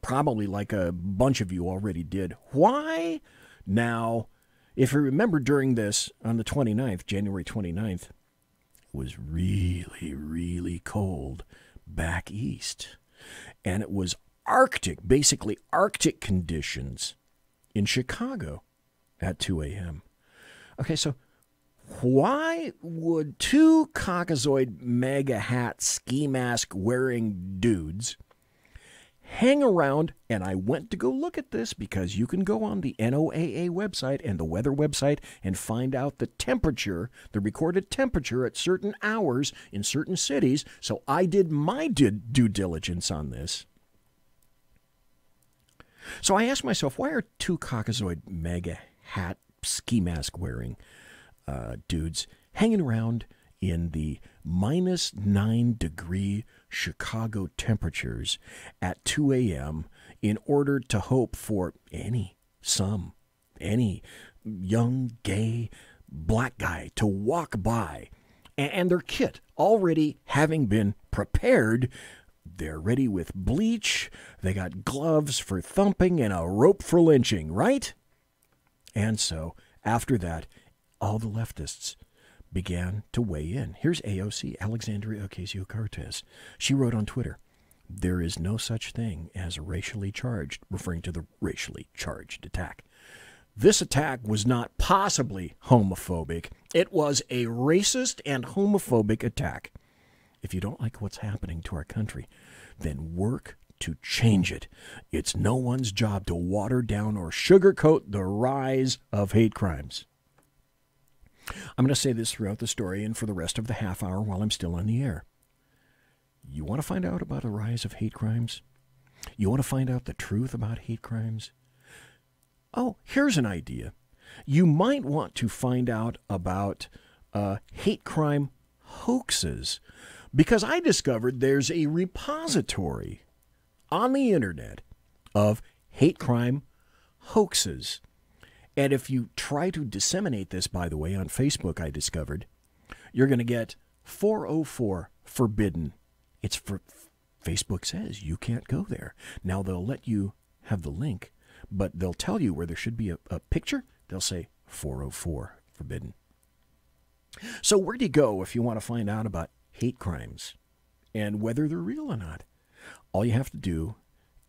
probably like a bunch of you already did. Why now, if you remember during this, on the 29th, January 29th, it was really, really cold back east. And it was Arctic, basically Arctic conditions in Chicago at 2 a.m. Okay, so why would two Caucasoid MAGA hat ski mask wearing dudes hang around? And I went to go look at this because you can go on the NOAA website and the weather website and find out the temperature, the recorded temperature at certain hours in certain cities. So I did my due diligence on this. So I asked myself, why are two Caucasoid MAGA hat ski mask wearing dudes hanging around in the -9-degree Chicago temperatures at 2 a.m. in order to hope for any young, gay, black guy to walk by and their kit already having been prepared. They're ready with bleach, they got gloves for thumping and a rope for lynching, right? And so, after that, all the leftists began to weigh in. Here's AOC, Alexandria Ocasio-Cortez. She wrote on Twitter, "There is no such thing as racially charged," referring to the racially charged attack. "This attack was not possibly homophobic. It was a racist and homophobic attack. If you don't like what's happening to our country, then work to change it. It's no one's job to water down or sugarcoat the rise of hate crimes." I'm going to say this throughout the story and for the rest of the half hour while I'm still on the air. You want to find out about the rise of hate crimes? You want to find out the truth about hate crimes? Oh, here's an idea. You might want to find out about hate crime hoaxes, because I discovered there's a repository on the internet of hate crime hoaxes. And if you try to disseminate this, by the way, on Facebook, I discovered, you're going to get 404 forbidden. It's for Facebook says you can't go there. Now, they'll let you have the link, but they'll tell you where there should be a picture. They'll say 404. Forbidden. So where do you go if you want to find out about hate crimes and whether they're real or not? All you have to do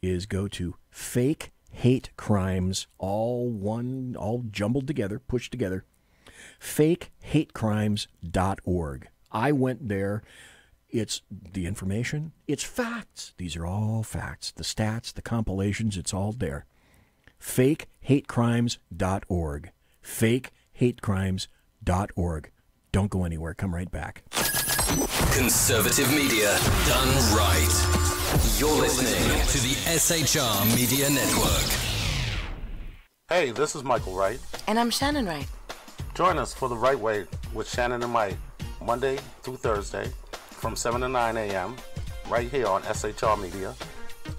is go to Fake Hate Crimes, all jumbled together, pushed together, fakehatecrimes.org. I went there. It's the information. It's facts. These are all facts. The stats, the compilations, it's all there. fakehatecrimes.org. fakehatecrimes.org. Don't go anywhere. Come right back. Conservative media done right. You're listening to the SHR Media Network. Hey, this is Michael Wright. And I'm Shannon Wright. Join us for The Right Way with Shannon and Mike, Monday through Thursday from 7 to 9 a.m. right here on SHR Media.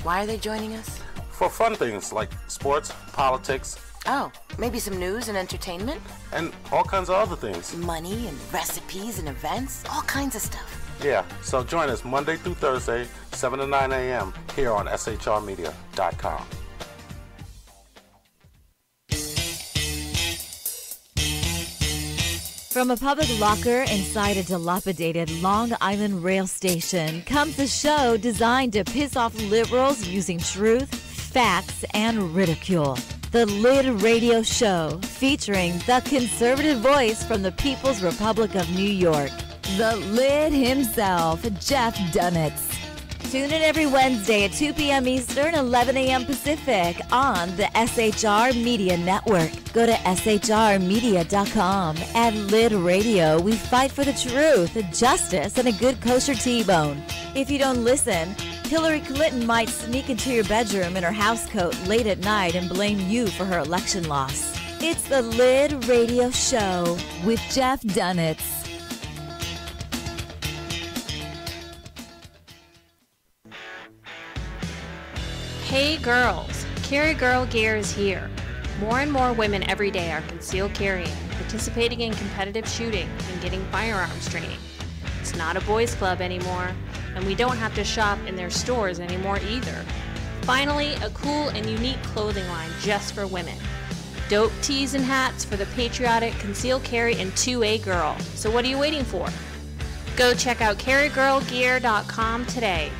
Why are they joining us? For fun things like sports, politics. Oh, maybe some news and entertainment? And all kinds of other things. Money and recipes and events, all kinds of stuff. Yeah, so join us Monday through Thursday, 7 to 9 a.m. here on shrmedia.com. From a public locker inside a dilapidated Long Island rail station comes a show designed to piss off liberals using truth, facts, and ridicule. The Lid Radio Show, featuring the conservative voice from the People's Republic of New York, the Lid himself, Jeff Dunitz. Tune in every Wednesday at 2 p.m. Eastern, 11 a.m. Pacific on the SHR Media Network. Go to shrmedia.com. At Lid Radio, we fight for the truth, justice, and a good kosher T-bone. If you don't listen, Hillary Clinton might sneak into your bedroom in her housecoat late at night and blame you for her election loss. It's the Lid Radio Show with Jeff Dunitz. Hey girls, Carry Girl Gear is here. More and more women every day are concealed carrying, participating in competitive shooting, and getting firearms training. It's not a boys' club anymore, and we don't have to shop in their stores anymore either. Finally, a cool and unique clothing line just for women. Dope tees and hats for the patriotic, concealed carry, and 2A girl. So what are you waiting for? Go check out carrygirlgear.com today.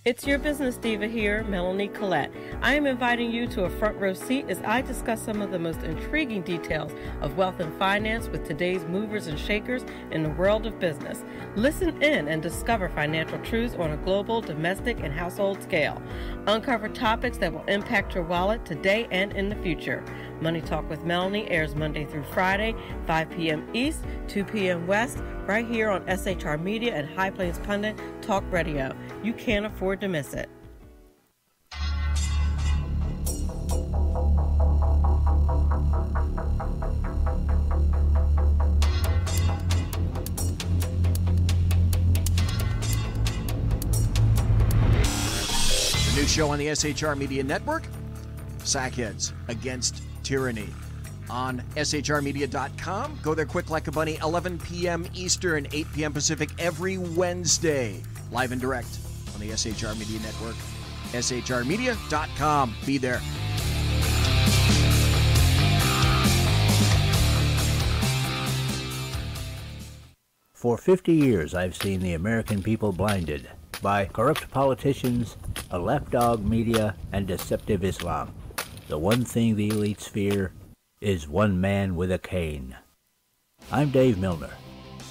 It's your business diva here, Melanie Collette. I am inviting you to a front row seat as I discuss some of the most intriguing details of wealth and finance with today's movers and shakers in the world of business. Listen in and discover financial truths on a global, domestic, and household scale. Uncover topics that will impact your wallet today and in the future. Money Talk with Melanie airs Monday through Friday, 5 p.m. East, 2 p.m. West, right here on SHR Media and High Plains Pundit Talk Radio. You can't afford to miss it. The new show on the SHR Media Network, Sackheads Against Tyranny. On shrmedia.com. Go there quick like a bunny, 11 p.m. Eastern, 8 p.m. Pacific every Wednesday. Live and direct on the SHR Media Network. shrmedia.com. Be there. For 50 years, I've seen the American people blinded by corrupt politicians, a lapdog media, and deceptive Islam. The one thing the elites fear is one man with a cane. I'm Dave Milner.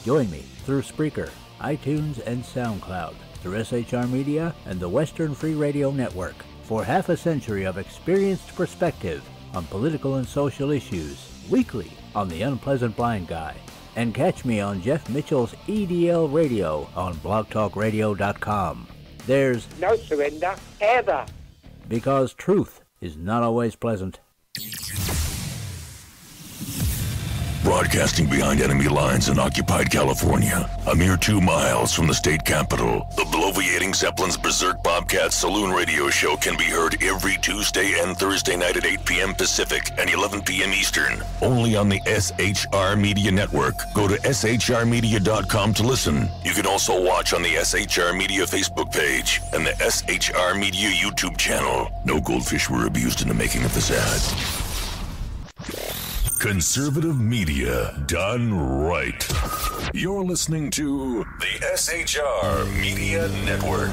Join me through Spreaker, iTunes, and SoundCloud, through SHR Media and the Western Free Radio Network, for half a century of experienced perspective on political and social issues, weekly on The Unpleasant Blind Guy. And catch me on Jeff Mitchell's EDL Radio on blogtalkradio.com. There's no surrender, ever. Because truth is not always pleasant. Broadcasting behind enemy lines in occupied California, a mere 2 miles from the state capital, the bloviating Zeppelin's Berserk Bobcat Saloon radio show can be heard every Tuesday and Thursday night at 8 p.m. Pacific and 11 p.m. Eastern, only on the SHR Media Network. Go to shrmedia.com to listen. You can also watch on the SHR Media Facebook page and the SHR Media YouTube channel. No goldfish were abused in the making of this ad. Conservative media done right. You're listening to the SHR Media Network.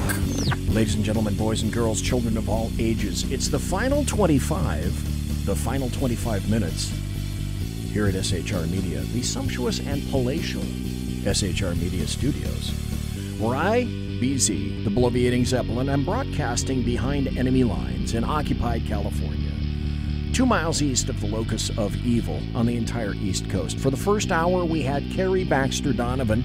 Ladies and gentlemen, boys and girls, children of all ages, it's the final 25 minutes here at SHR Media, the sumptuous and palatial SHR Media Studios, where I, BZ, the bloviating Zeppelin, am broadcasting behind enemy lines in occupied California, 2 miles east of the locus of evil on the entire East Coast. For the first hour, we had Carrie Baxter Donovan,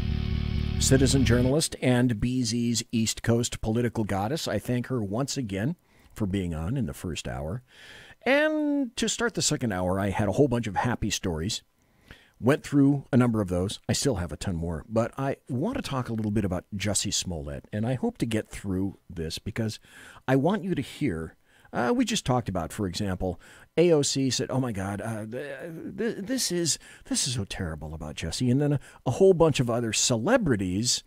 citizen journalist and BZ's East Coast political goddess. I thank her once again for being on in the first hour. And to start the second hour, I had a whole bunch of happy stories. Went through a number of those. I still have a ton more. But I want to talk a little bit about Jussie Smollett. And I hope to get through this because I want you to hear. We just talked about, for example, AOC said, "Oh my God, this is so terrible about Jussie," and then a whole bunch of other celebrities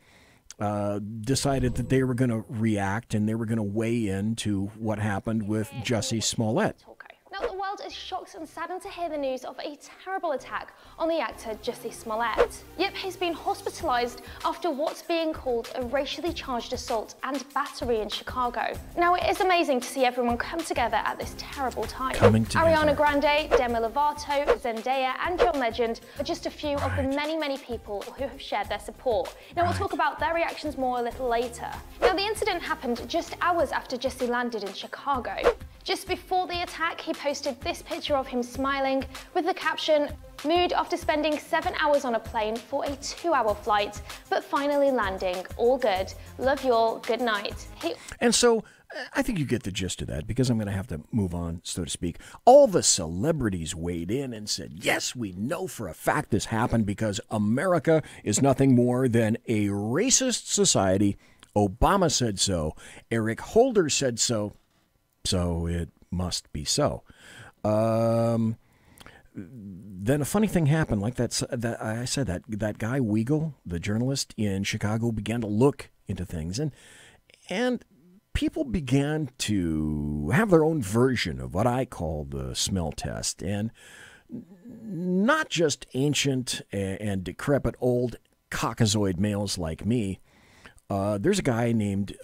decided that they were going to react and they were going to weigh in to what happened with Jussie Smollett. Now, the world is shocked and saddened to hear the news of a terrible attack on the actor Jussie Smollett. Yep, he's been hospitalised after what's being called a racially charged assault and battery in Chicago. Now, it is amazing to see everyone come together at this terrible time. Ariana Grande, Demi Lovato, Zendaya and John Legend are just a few of the many, many people who have shared their support. Now, we'll talk about their reactions more a little later. Now, the incident happened just hours after Jussie landed in Chicago. Just before the attack, he posted this picture of him smiling with the caption, "Mood after spending 7 hours on a plane for a 2-hour flight, but finally landing. All good. Love you all. Good night." And so I think you get the gist of that because I'm going to have to move on, so to speak. All the celebrities weighed in and said, yes, we know for a fact this happened because America is nothing more than a racist society. Obama said so. Eric Holder said so. So it must be so. Then a funny thing happened, like that guy Weigel, the journalist in Chicago, began to look into things, and people began to have their own version of what I call the smell test, and not just ancient and decrepit old caucasoid males like me. There's a guy named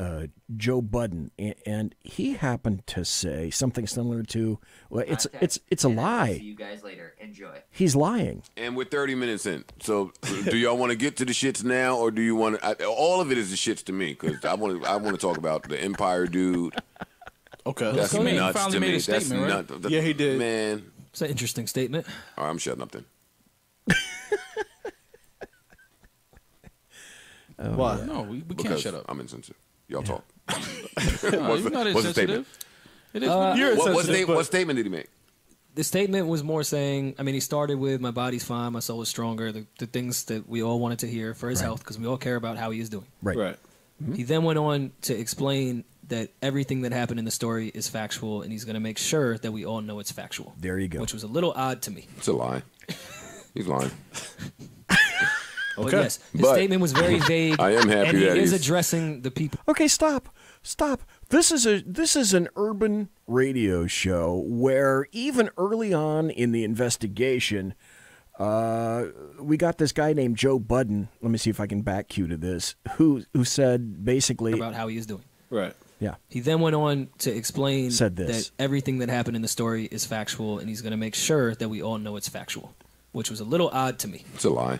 Joe Budden, and he happened to say something similar to, well, it's a lie. See you guys later. Enjoy. He's lying. And we're 30 minutes in. So do y'all want to get to the shits now, or do you want to? All of it is the shits to me because I want to talk about the Empire dude. Okay, that's nuts he finally to made me. a statement, right? Yeah, he did. Man, it's an interesting statement. All right, I'm shutting up then. Why? No, we can't shut up. I'm insensitive. Y'all talk. No, you're not insensitive. It is. You're insensitive. What statement did he make? The statement was more saying, I mean, he started with "my body's fine, my soul is stronger," the things that we all wanted to hear for his health because we all care about how he is doing. Right. Mm-hmm. He then went on to explain that everything that happened in the story is factual, and he's going to make sure that we all know it's factual. There you go. Which was a little odd to me. It's a lie. He's lying. But yes, his statement was very vague. I am happy and he that is he's addressing the people. Okay, stop. This is an urban radio show where even early on in the investigation, we got this guy named Joe Budden. Let me see if I can back cue to this. Who said basically about how he is doing. Right. Yeah. He then went on to explain Said this. that everything that happened in the story is factual, and he's going to make sure that we all know it's factual, which was a little odd to me. It's a lie.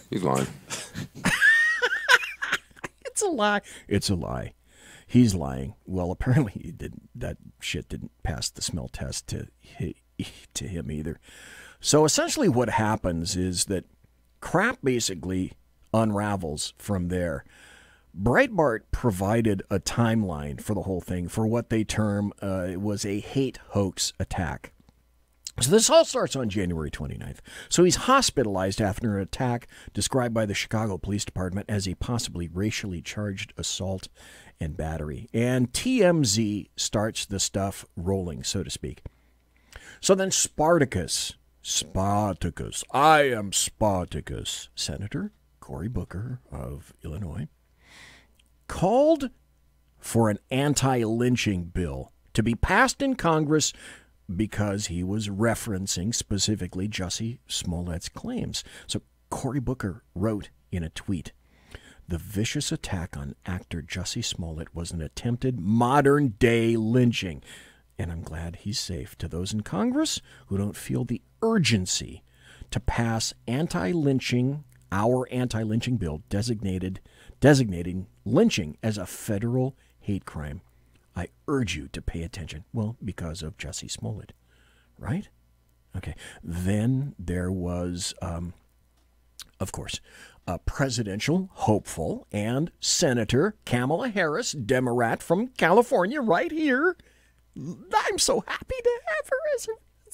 He's lying. It's a lie. It's a lie. He's lying. Well, apparently he didn't. That shit didn't pass the smell test to him either. So essentially what happens is that crap basically unravels from there. Breitbart provided a timeline for the whole thing for what they term it was a hate hoax attack. So this all starts on January 29th. So he's hospitalized after an attack described by the Chicago Police Department as a possibly racially charged assault and battery. And TMZ starts the stuff rolling, so to speak. So then Spartacus, I am Spartacus, Senator Cory Booker of Illinois, called for an anti-lynching bill to be passed in Congress because he was referencing specifically Jussie Smollett's claims. So Cory Booker wrote in a tweet, "The vicious attack on actor Jussie Smollett was an attempted modern-day lynching, and I'm glad he's safe. To those in Congress who don't feel the urgency to pass our anti-lynching bill designating lynching as a federal hate crime, I urge you to pay attention." Well, because of Jussie Smollett, right? Okay. Then there was, of course, a presidential hopeful and Senator Kamala Harris, Democrat from California, right here. I'm so happy to have her as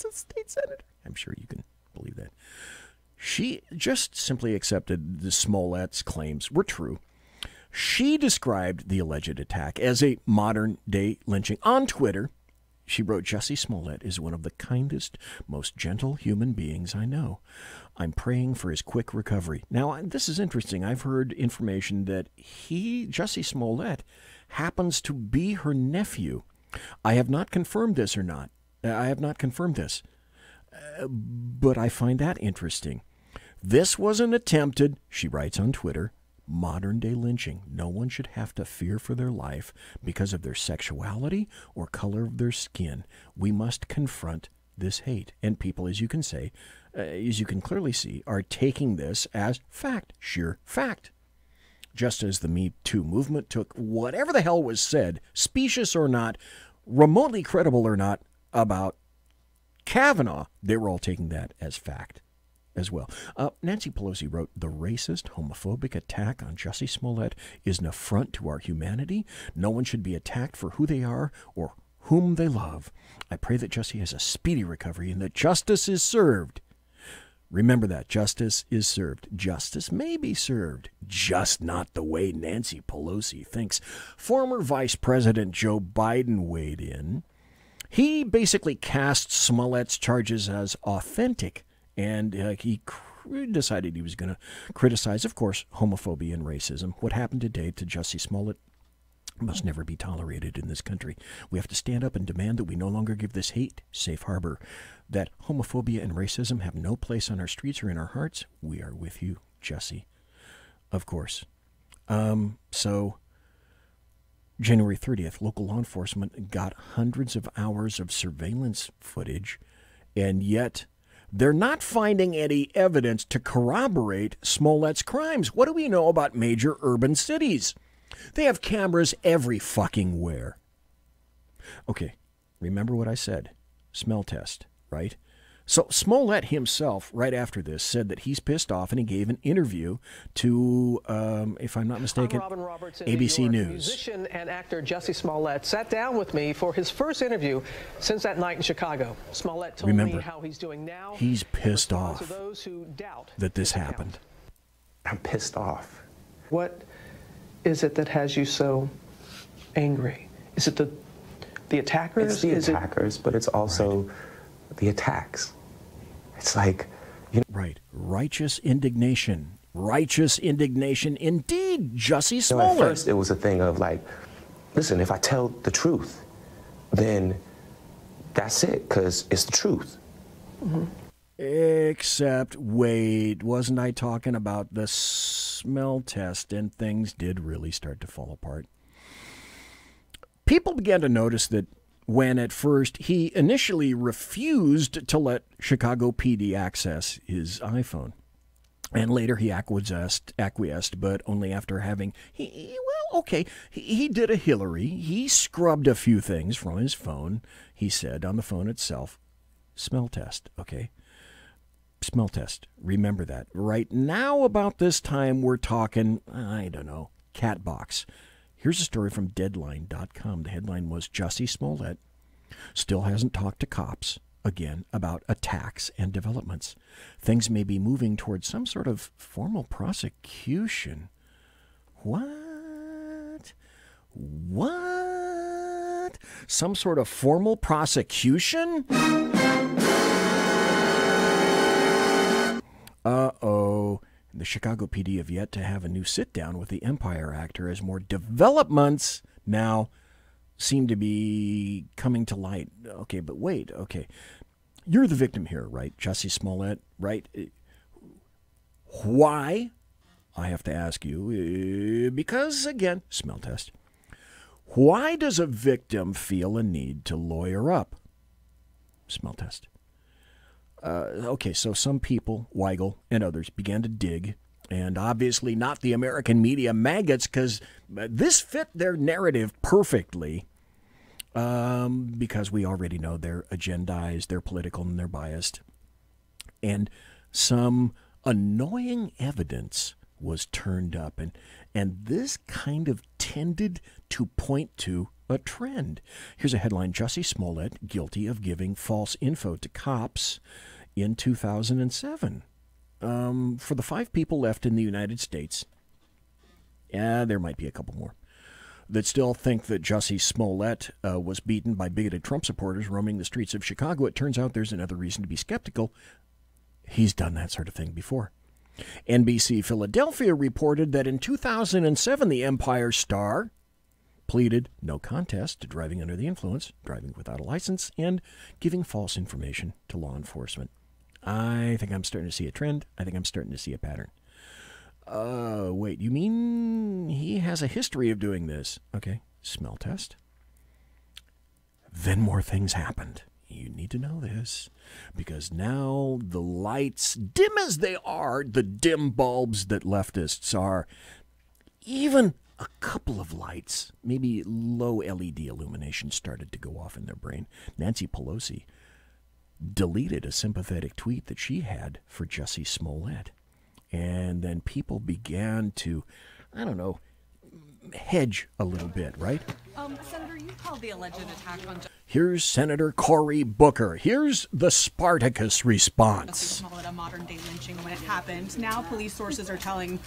a state senator. I'm sure you can believe that. She just simply accepted the Smollett's claims were true. She described the alleged attack as a modern-day lynching. On Twitter, she wrote, "Jussie Smollett is one of the kindest, most gentle human beings I know. I'm praying for his quick recovery." Now, this is interesting. I've heard information that Jussie Smollett, happens to be her nephew. I have not confirmed this or not. I have not confirmed this. But I find that interesting. This was an attempted, she writes on Twitter, modern-day lynching. No one should have to fear for their life because of their sexuality or color of their skin. We must confront this hate. And people, as you can clearly see, are taking this as fact, sheer fact. Just as the Me Too movement took whatever the hell was said, specious or not, remotely credible or not, about Kavanaugh, they were all taking that as fact as well. Nancy Pelosi wrote, "The racist, homophobic attack on Jussie Smollett is an affront to our humanity. No one should be attacked for who they are or whom they love. I pray that Jussie has a speedy recovery and that justice is served." Remember that. Justice is served. Justice may be served, just not the way Nancy Pelosi thinks. Former Vice President Joe Biden weighed in. He basically cast Smollett's charges as authentic, and he decided he was going to criticize, of course, homophobia and racism. What happened today to Jussie Smollett must never be tolerated in this country. We have to stand up and demand that we no longer give this hate safe harbor, that homophobia and racism have no place on our streets or in our hearts. We are with you, Jussie. Of course. So January 30th, local law enforcement got hundreds of hours of surveillance footage, and yet they're not finding any evidence to corroborate Smollett's crimes. What do we know about major urban cities? They have cameras every fucking where. Okay, remember what I said. Smell test, right? So Smollett himself, right after this, said that he's pissed off, and he gave an interview to, if I'm not mistaken, ABC News. Musician and actor Jussie Smollett sat down with me for his first interview since that night in Chicago. Smollett told me how he's doing now. He's pissed off that this happened. I'm pissed off. What is it that has you so angry? Is it the attackers? It's the attackers, but it's also the attacks. It's like, right, righteous indignation. Righteous indignation indeed, Jussie Smollett. At first it was a thing of like, listen, if I tell the truth, then that's it, because it's the truth. Mm-hmm. Except, wait, wasn't I talking about the smell test, and things did really start to fall apart? People began to notice that when at first he initially refused to let Chicago PD access his iPhone. And later he acquiesced, but only after having, he did a Hillary. He scrubbed a few things from his phone. He said on the phone itself, smell test, okay? Smell test. Remember that. Right now about this time we're talking, I don't know, cat box. Here's a story from Deadline.com. The headline was, Jussie Smollett still hasn't talked to cops again about attacks and developments. Things may be moving towards some sort of formal prosecution. What? Some sort of formal prosecution? Uh-oh. The Chicago PD have yet to have a new sit-down with the Empire actor as more developments now seem to be coming to light. Okay, but wait, okay. You're the victim here, right? Jussie Smollett, right? Why? I have to ask you, because, again, smell test. Why does a victim feel a need to lawyer up? Smell test. Okay, so some people, Weigel and others, began to dig, and obviously not the American media maggots, because this fit their narrative perfectly, because we already know they're agendized, they're political, and they're biased. And some annoying evidence was turned up, and this kind of tended to point to a trend. Here's a headline: Jussie Smollett guilty of giving false info to cops in 2007. For the 5 people left in the United States, there might be a couple more, that still think that Jussie Smollett was beaten by bigoted Trump supporters roaming the streets of Chicago, it turns out there's another reason to be skeptical. He's done that sort of thing before. NBC Philadelphia reported that in 2007, the Empire star pleaded no contest to driving under the influence, driving without a license, and giving false information to law enforcement. I think I'm starting to see a trend. I think I'm starting to see a pattern. Wait, you mean he has a history of doing this? Okay, smell test. Then more things happened. You need to know this, because now the lights, dim as they are, the dim bulbs that leftists are, even a couple of lights, maybe low LED illumination, started to go off in their brain. Nancy Pelosi deleted a sympathetic tweet that she had for Jussie Smollett. And then people began to, I don't know, hedge a little bit, right? Senator, you called the alleged attack on Here's Senator Cory Booker. Here's the Spartacus response. Smollett a modern-day lynching when it happened. Now police sources are telling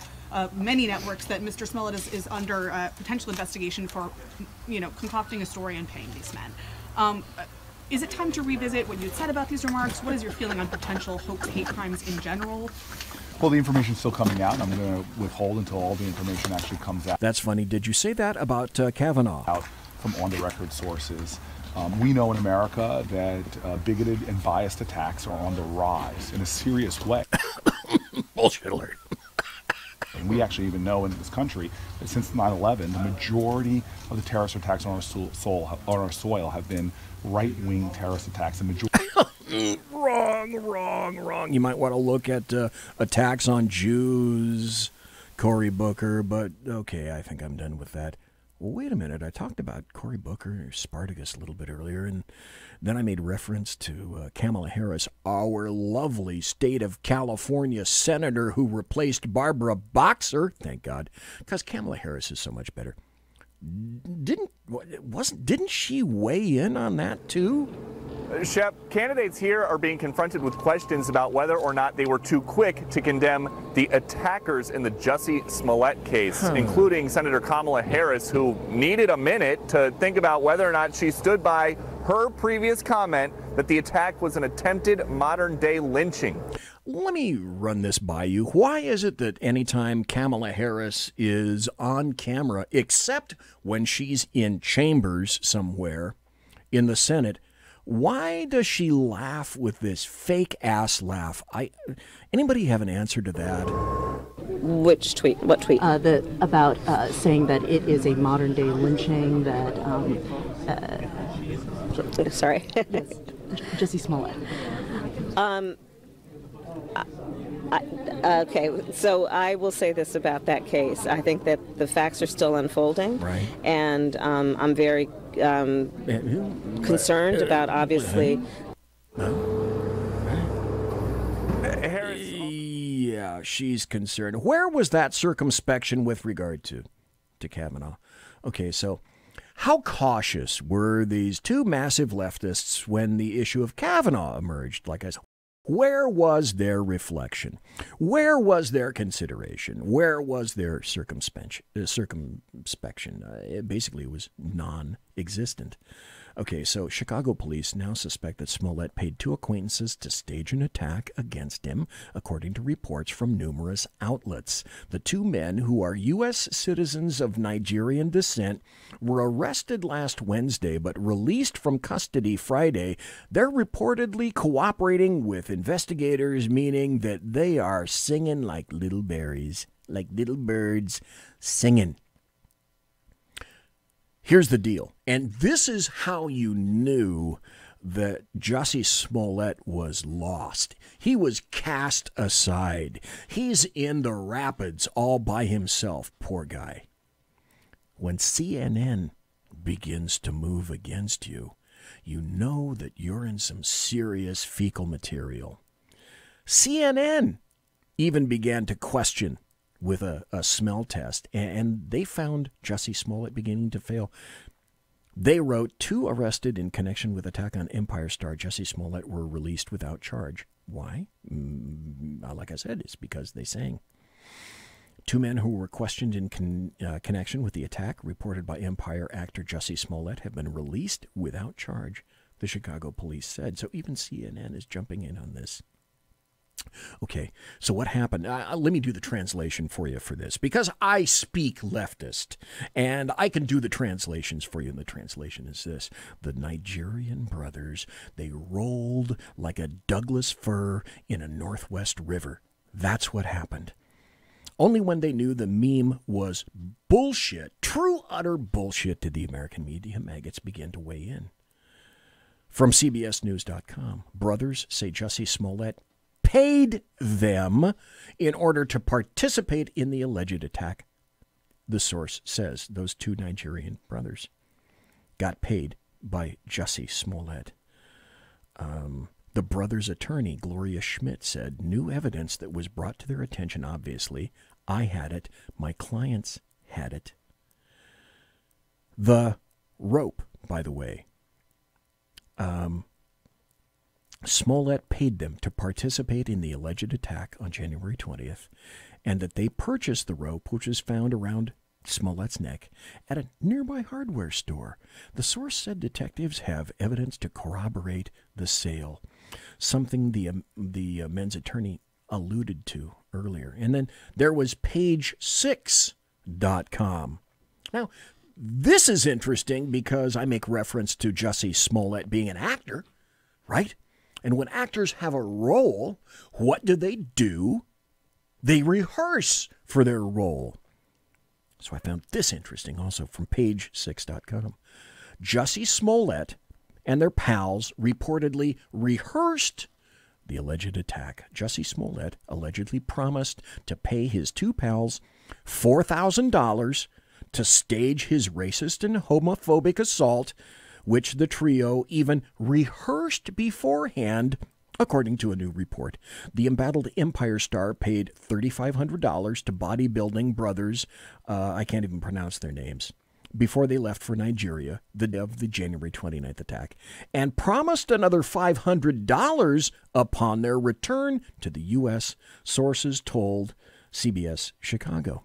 many networks that Mr. Smollett is under potential investigation for, concocting a story and paying these men. Is it time to revisit what you had said about these remarks? What is your feeling on potential hoax hate crimes in general? Well, the information's still coming out, and I'm going to withhold until all the information actually comes out. That's funny. Did you say that about Kavanaugh? Out from on-the-record sources. We know in America that bigoted and biased attacks are on the rise in a serious way. Bullshit alert. And we actually even know in this country that since 9/11, the majority of the terrorist attacks on our soil have been right-wing terrorist attacks. The majority. Wrong. You might want to look at attacks on Jews, Cory Booker, but okay, I think I'm done with that. Well, wait a minute. I talked about Cory Booker or Spartacus a little bit earlier, and then I made reference to Kamala Harris, our lovely state of California senator who replaced Barbara Boxer, thank God, because Kamala Harris is so much better. Didn't she weigh in on that too? Shep, candidates here are being confronted with questions about whether or not they were too quick to condemn the attackers in the Jussie Smollett case, including Senator Kamala Harris, who needed a minute to think about whether or not she stood by her previous comment that the attack was an attempted modern-day lynching. Let me run this by you. Why is it that anytime Kamala Harris is on camera, except when she's in chambers somewhere in the Senate, why does she laugh with this fake-ass laugh? Anybody have an answer to that? Which tweet? What tweet? About saying that it is a modern-day lynching, that... Sorry. Yes, Jussie Smollett. Okay, so I will say this about that case. I think that the facts are still unfolding, right. And I'm very concerned about, obviously. Yeah, she's concerned. Where was that circumspection with regard to Kavanaugh? Okay, so how cautious were these two massive leftists when the issue of Kavanaugh emerged? Like I said, where was their reflection? Where was their consideration? Where was their circumspection? Basically, it was non-existent. Okay, so Chicago police now suspect that Smollett paid two acquaintances to stage an attack against him, according to reports from numerous outlets. The two men, who are U.S. citizens of Nigerian descent, were arrested last Wednesday but released from custody Friday. They're reportedly cooperating with investigators, meaning that they are singing like little berries, like little birds singing. Here's the deal, and this is how you knew that Jussie Smollett was lost. He was cast aside. He's in the rapids all by himself, poor guy. When CNN begins to move against you, you know that you're in some serious fecal material. CNN even began to question with a smell test, and they found Jussie Smollett beginning to fail. They wrote, two arrested in connection with attack on Empire star Jussie Smollett were released without charge. Why? Like I said, it's because they sang. Two men who were questioned in connection with the attack, reported by Empire actor Jussie Smollett, have been released without charge, the Chicago police said. So even CNN is jumping in on this. Okay, so what happened? Let me do the translation for you for this, because I speak leftist, and I can do the translations for you, and the translation is this. The Nigerian brothers, they rolled like a Douglas fir in a Northwest river. That's what happened. Only when they knew the meme was bullshit, true utter bullshit, did the American media maggots begin to weigh in. From CBSNews.com, brothers say Jussie Smollett paid them in order to participate in the alleged attack. The source says those two Nigerian brothers got paid by Jussie Smollett. The brothers' attorney, Gloria Schmidt, said, new evidence that was brought to their attention, obviously. I had it. My clients had it. The rope, by the way, Smollett paid them to participate in the alleged attack on January 20th, and that they purchased the rope, which was found around Smollett's neck, at a nearby hardware store. The source said detectives have evidence to corroborate the sale, something the men's attorney alluded to earlier. And then there was page6.com. Now, this is interesting because I make reference to Jussie Smollett being an actor, right? And when actors have a role, what do? They rehearse for their role. So I found this interesting also from page6.com. Jussie Smollett and their pals reportedly rehearsed the alleged attack. Jussie Smollett allegedly promised to pay his two pals $4,000 to stage his racist and homophobic assault, which the trio even rehearsed beforehand, according to a new report. The embattled Empire star paid $3,500 to bodybuilding brothers, I can't even pronounce their names, before they left for Nigeria, the day of the January 29th attack, and promised another $500 upon their return to the U.S., sources told CBS Chicago.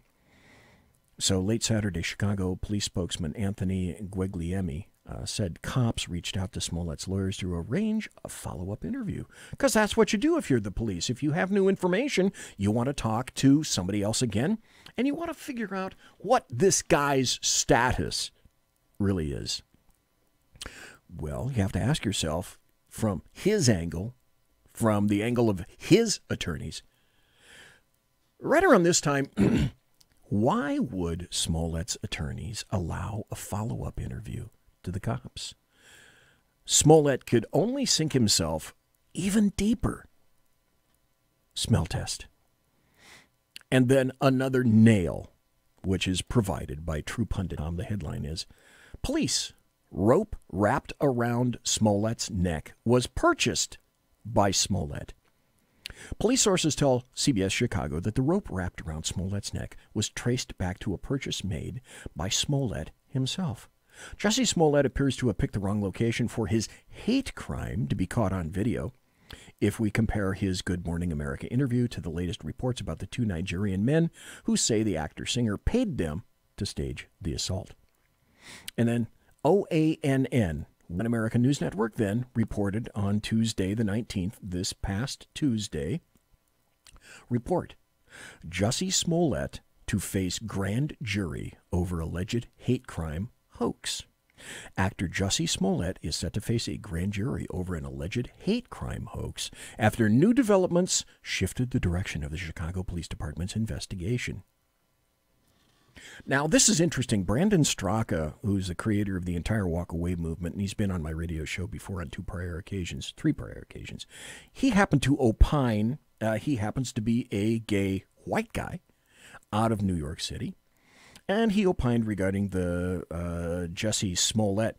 So late Saturday, Chicago police spokesman Anthony Guglielmi said cops reached out to Smollett's lawyers to arrange a follow-up interview. Because that's what you do if you're the police. If you have new information, you want to talk to somebody else again, and you want to figure out what this guy's status really is. Well, you have to ask yourself, from his angle, from the angle of his attorneys, right around this time, why would Smollett's attorneys allow a follow-up interview to the cops? Smollett could only sink himself even deeper. Smell test. And then another nail, which is provided by True Pundit. The headline is, police, rope wrapped around Smollett's neck was purchased by Smollett. Police sources tell CBS Chicago that the rope wrapped around Smollett's neck was traced back to a purchase made by Smollett himself. Jussie Smollett appears to have picked the wrong location for his hate crime to be caught on video. If we compare his Good Morning America interview to the latest reports about the two Nigerian men who say the actor-singer paid them to stage the assault. And then OANN, One American News Network then reported on Tuesday the 19th, this past Tuesday, report, Jussie Smollett to face grand jury over alleged hate crime hoax. Actor Jussie Smollett is set to face a grand jury over an alleged hate crime hoax after new developments shifted the direction of the Chicago Police Department's investigation. Now, this is interesting. Brandon Straka, who's the creator of the entire Walk Away movement, and he's been on my radio show before on three prior occasions, he happened to opine, he happens to be a gay white guy out of New York City, and he opined regarding the Jussie Smollett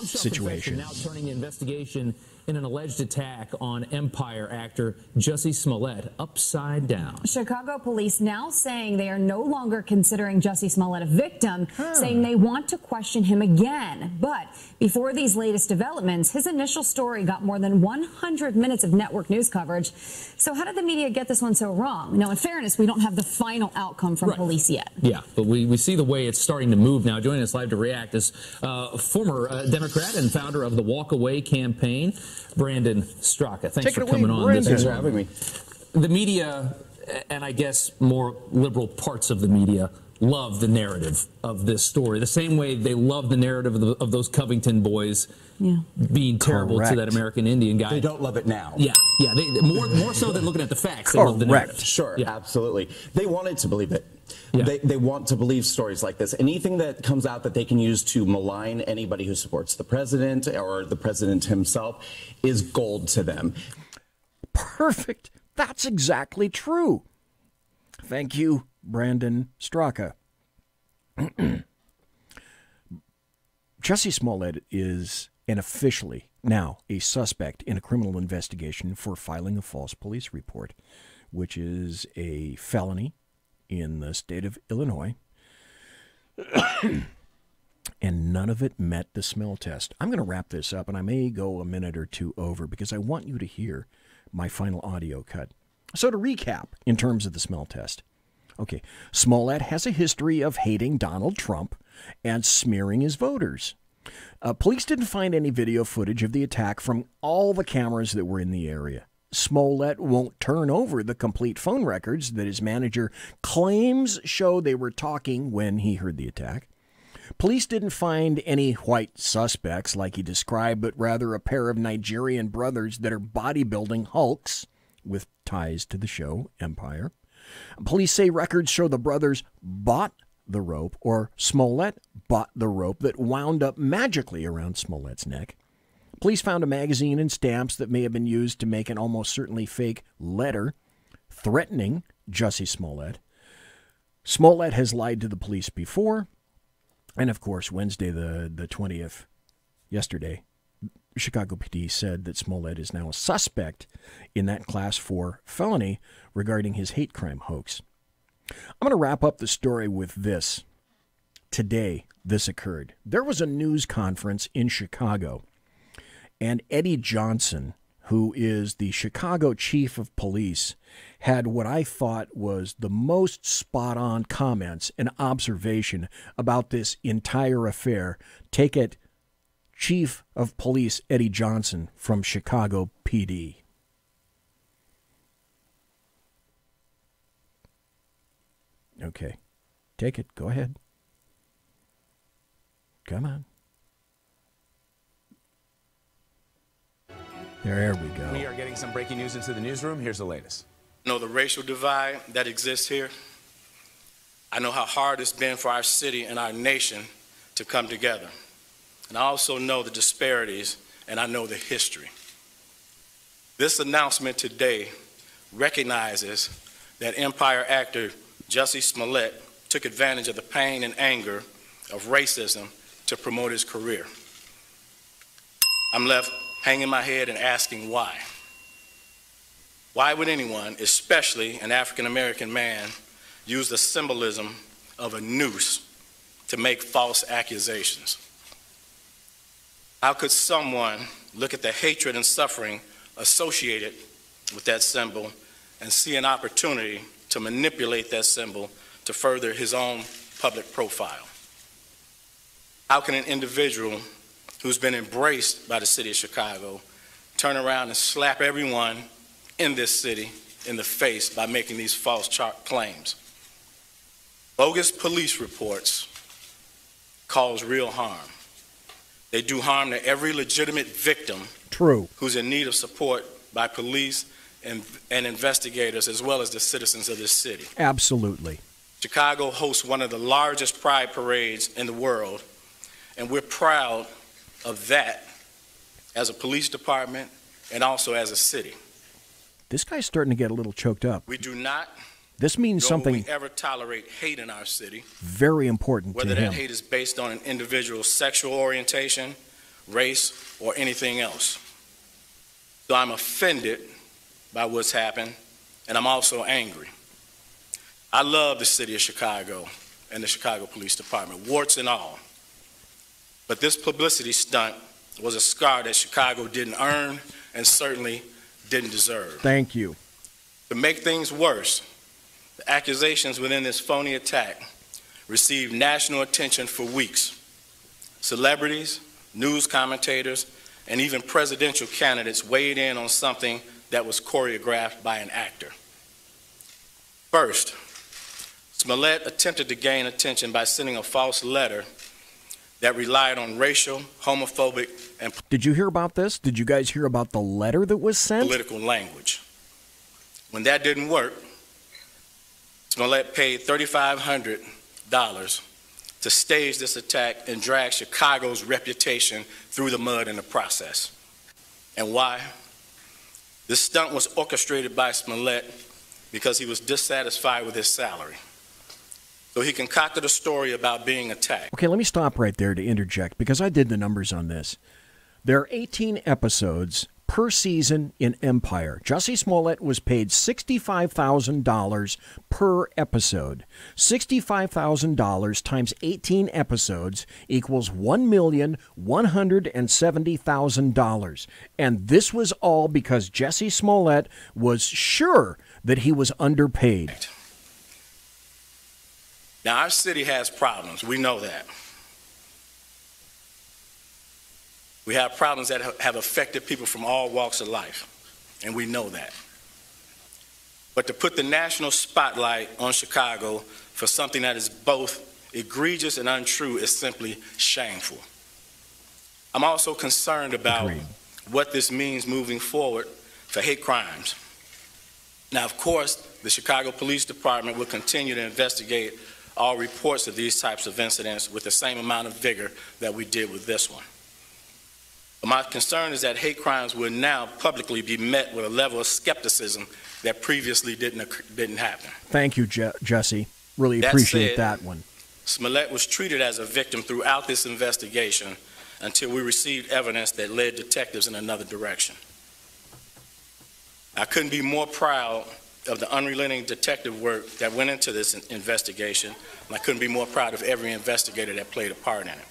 situation. Now turning the investigation in an alleged attack on Empire actor Jussie Smollett upside down. Chicago police now saying they are no longer considering Jussie Smollett a victim, saying they want to question him again. But before these latest developments, his initial story got more than 100 minutes of network news coverage. So how did the media get this one so wrong? Now, in fairness, we don't have the final outcome from police yet. Yeah, but we see the way it's starting to move now. Joining us live to react is former Democrat and founder of the Walk Away campaign, Brandon Straka. Thanks for coming on. Thanks for having me. The media, and I guess more liberal parts of the media, love the narrative of this story. The same way they love the narrative of those Covington boys being terrible to that American Indian guy. They don't love it now. Yeah. More so than looking at the facts. They love the narrative. Sure, absolutely. They wanted to believe it. Yeah. They want to believe stories like this. Anything that comes out that they can use to malign anybody who supports the president or the president himself is gold to them. Perfect. That's exactly true. Thank you, Brandon Straka. Jussie Smollett is officially now a suspect in a criminal investigation for filing a false police report, which is a felony in the state of Illinois, and none of it met the smell test. I'm going to wrap this up, and I may go a minute or two over because I want you to hear my final audio cut. So to recap, in terms of the smell test, okay, Smollett has a history of hating Donald Trump and smearing his voters. Police didn't find any video footage of the attack from all the cameras that were in the area. Smollett won't turn over the complete phone records that his manager claims show they were talking when he heard the attack. Police didn't find any white suspects like he described, but rather a pair of Nigerian brothers that are bodybuilding hulks with ties to the show Empire. Police say records show the brothers bought the rope, or Smollett bought the rope that wound up magically around Smollett's neck. Police found a magazine and stamps that may have been used to make an almost certainly fake letter threatening Jussie Smollett. Smollett has lied to the police before. And, of course, Wednesday the 20th, yesterday, Chicago PD said that Smollett is now a suspect in that Class 4 felony regarding his hate crime hoax. I'm going to wrap up the story with this. Today, this occurred. There was a news conference in Chicago, and Eddie Johnson, who is the Chicago chief of police, had what I thought was the most spot-on comments and observation about this entire affair. Take it, Chief of Police Eddie Johnson from Chicago PD. Okay, take it. Go ahead. Come on. There we go. We are getting some breaking news into the newsroom. Here's the latest. I know the racial divide that exists here. I know how hard it's been for our city and our nation to come together. And I also know the disparities, and I know the history. This announcement today recognizes that Empire actor Jussie Smollett took advantage of the pain and anger of racism to promote his career. I'm left hanging my head and asking why. Why would anyone, especially an African-American man, use the symbolism of a noose to make false accusations? How could someone look at the hatred and suffering associated with that symbol and see an opportunity to manipulate that symbol to further his own public profile? How can an individual who's been embraced by the city of Chicago, turn around and slap everyone in this city in the face by making these false claims. Bogus police reports cause real harm. They do harm to every legitimate victim who's in need of support by police and investigators, as well as the citizens of this city. Absolutely. Chicago hosts one of the largest pride parades in the world, and we're proud of that as a police department and also as a city. This guy's starting to get a little choked up. We do not This means something we ever tolerate hate in our city, very important to whether him. that hate is based on an individual's sexual orientation, race, or anything else. So I'm offended by what's happened, and I'm also angry. I love the city of Chicago and the Chicago Police Department, warts and all. But this publicity stunt was a scar that Chicago didn't earn and certainly didn't deserve. Thank you. To make things worse, the accusations within this phony attack received national attention for weeks. Celebrities, news commentators, and even presidential candidates weighed in on something that was choreographed by an actor. First, Smollett attempted to gain attention by sending a false letter that relied on racial, homophobic, and Did you hear about this? Did you guys hear about the letter that was sent? political language. When that didn't work, Smollett paid $3,500 to stage this attack and drag Chicago's reputation through the mud in the process. And why? This stunt was orchestrated by Smollett because he was dissatisfied with his salary. So he concocted a story about being attacked. Okay, let me stop right there to interject because I did the numbers on this. There are 18 episodes per season in Empire. Jussie Smollett was paid $65,000 per episode. $65,000 times 18 episodes equals $1,170,000. And this was all because Jussie Smollett was sure that he was underpaid. Now, our city has problems. We know that. We have problems that have affected people from all walks of life, and we know that. But to put the national spotlight on Chicago for something that is both egregious and untrue is simply shameful. I'm also concerned about what this means moving forward for hate crimes. Now, of course, the Chicago Police Department will continue to investigate all reports of these types of incidents with the same amount of vigor that we did with this one. But my concern is that hate crimes will now publicly be met with a level of skepticism that previously didn't happen. Thank you, Jussie. Really appreciate that one. Smollett was treated as a victim throughout this investigation until we received evidence that led detectives in another direction. I couldn't be more proud of the unrelenting detective work that went into this investigation, and I couldn't be more proud of every investigator that played a part in it.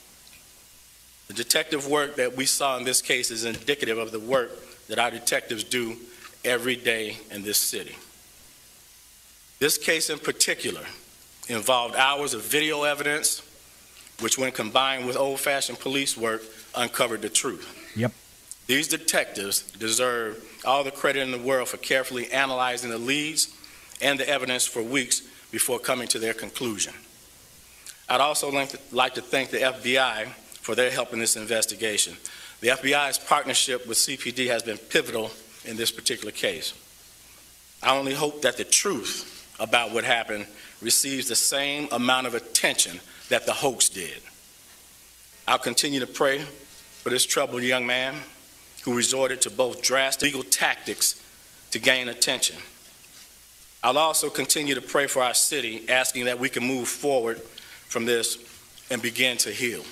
The detective work that we saw in this case is indicative of the work that our detectives do every day in this city. This case in particular involved hours of video evidence, which when combined with old-fashioned police work, uncovered the truth. Yep. These detectives deserve all the credit in the world for carefully analyzing the leads and the evidence for weeks before coming to their conclusion. I'd also like to thank the FBI for their help in this investigation. The FBI's partnership with CPD has been pivotal in this particular case. I only hope that the truth about what happened receives the same amount of attention that the hoax did. I'll continue to pray for this troubled young man who resorted to both drastic legal tactics to gain attention. I'll also continue to pray for our city, asking that we can move forward from this and begin to heal.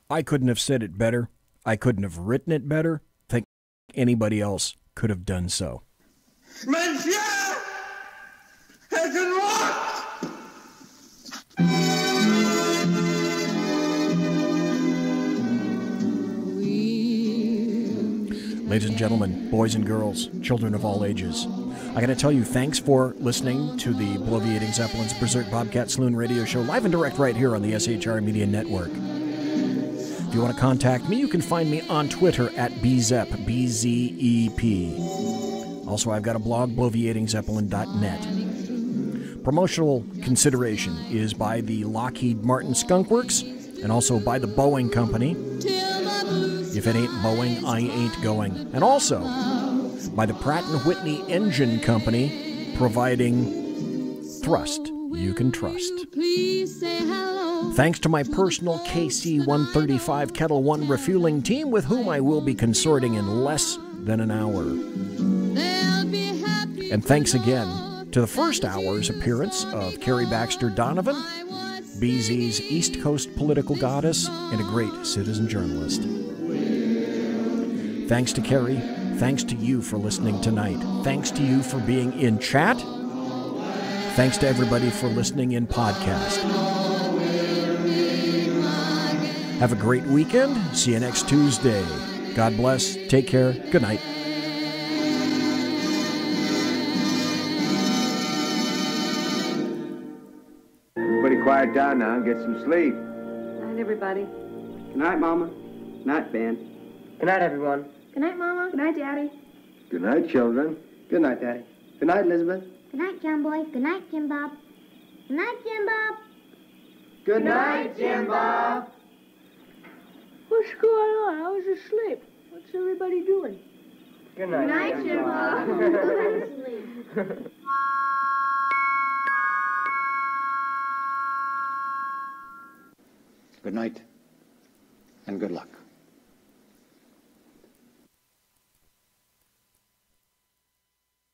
I couldn't have said it better. I couldn't have written it better. I think anybody else could have done so. Monsieur has been locked! Ladies and gentlemen, boys and girls, children of all ages, I got to tell you, thanks for listening to the Bloviating Zeppelin's Berserk Bobcat Saloon radio show, live and direct right here on the SHR Media Network. If you want to contact me, you can find me on Twitter at BZEP, B-Z-E-P. Also, I've got a blog, bloviatingzeppelin.net. Promotional consideration is by the Lockheed Martin Skunk Works and also by the Boeing Company. If it ain't Boeing, I ain't going. And also by the Pratt & Whitney Engine Company, providing thrust you can trust. Thanks to my personal KC-135 Kettle One refueling team, with whom I will be consorting in less than an hour. And thanks again to the first hour's appearance of Carrie Baxter Donovan, BZ's East Coast political goddess, and a great citizen journalist. Thanks to Carrie. Thanks to you for listening tonight. Thanks to you for being in chat. Thanks to everybody for listening in podcast. Have a great weekend. See you next Tuesday. God bless. Take care. Good night. Everybody quiet down now and get some sleep. Good night, everybody. Good night, Mama. Good night, Ben. Good night, everyone. Good night, Mama. Good night, Daddy. Good night, children. Good night, Daddy. Good night, Elizabeth. Good night, John Boy. Good night, Jim Bob. Good night, Jim Bob. Good night, Jim Bob. What's going on? I was asleep. What's everybody doing? Good night, Jim Bob. Good night, and good luck.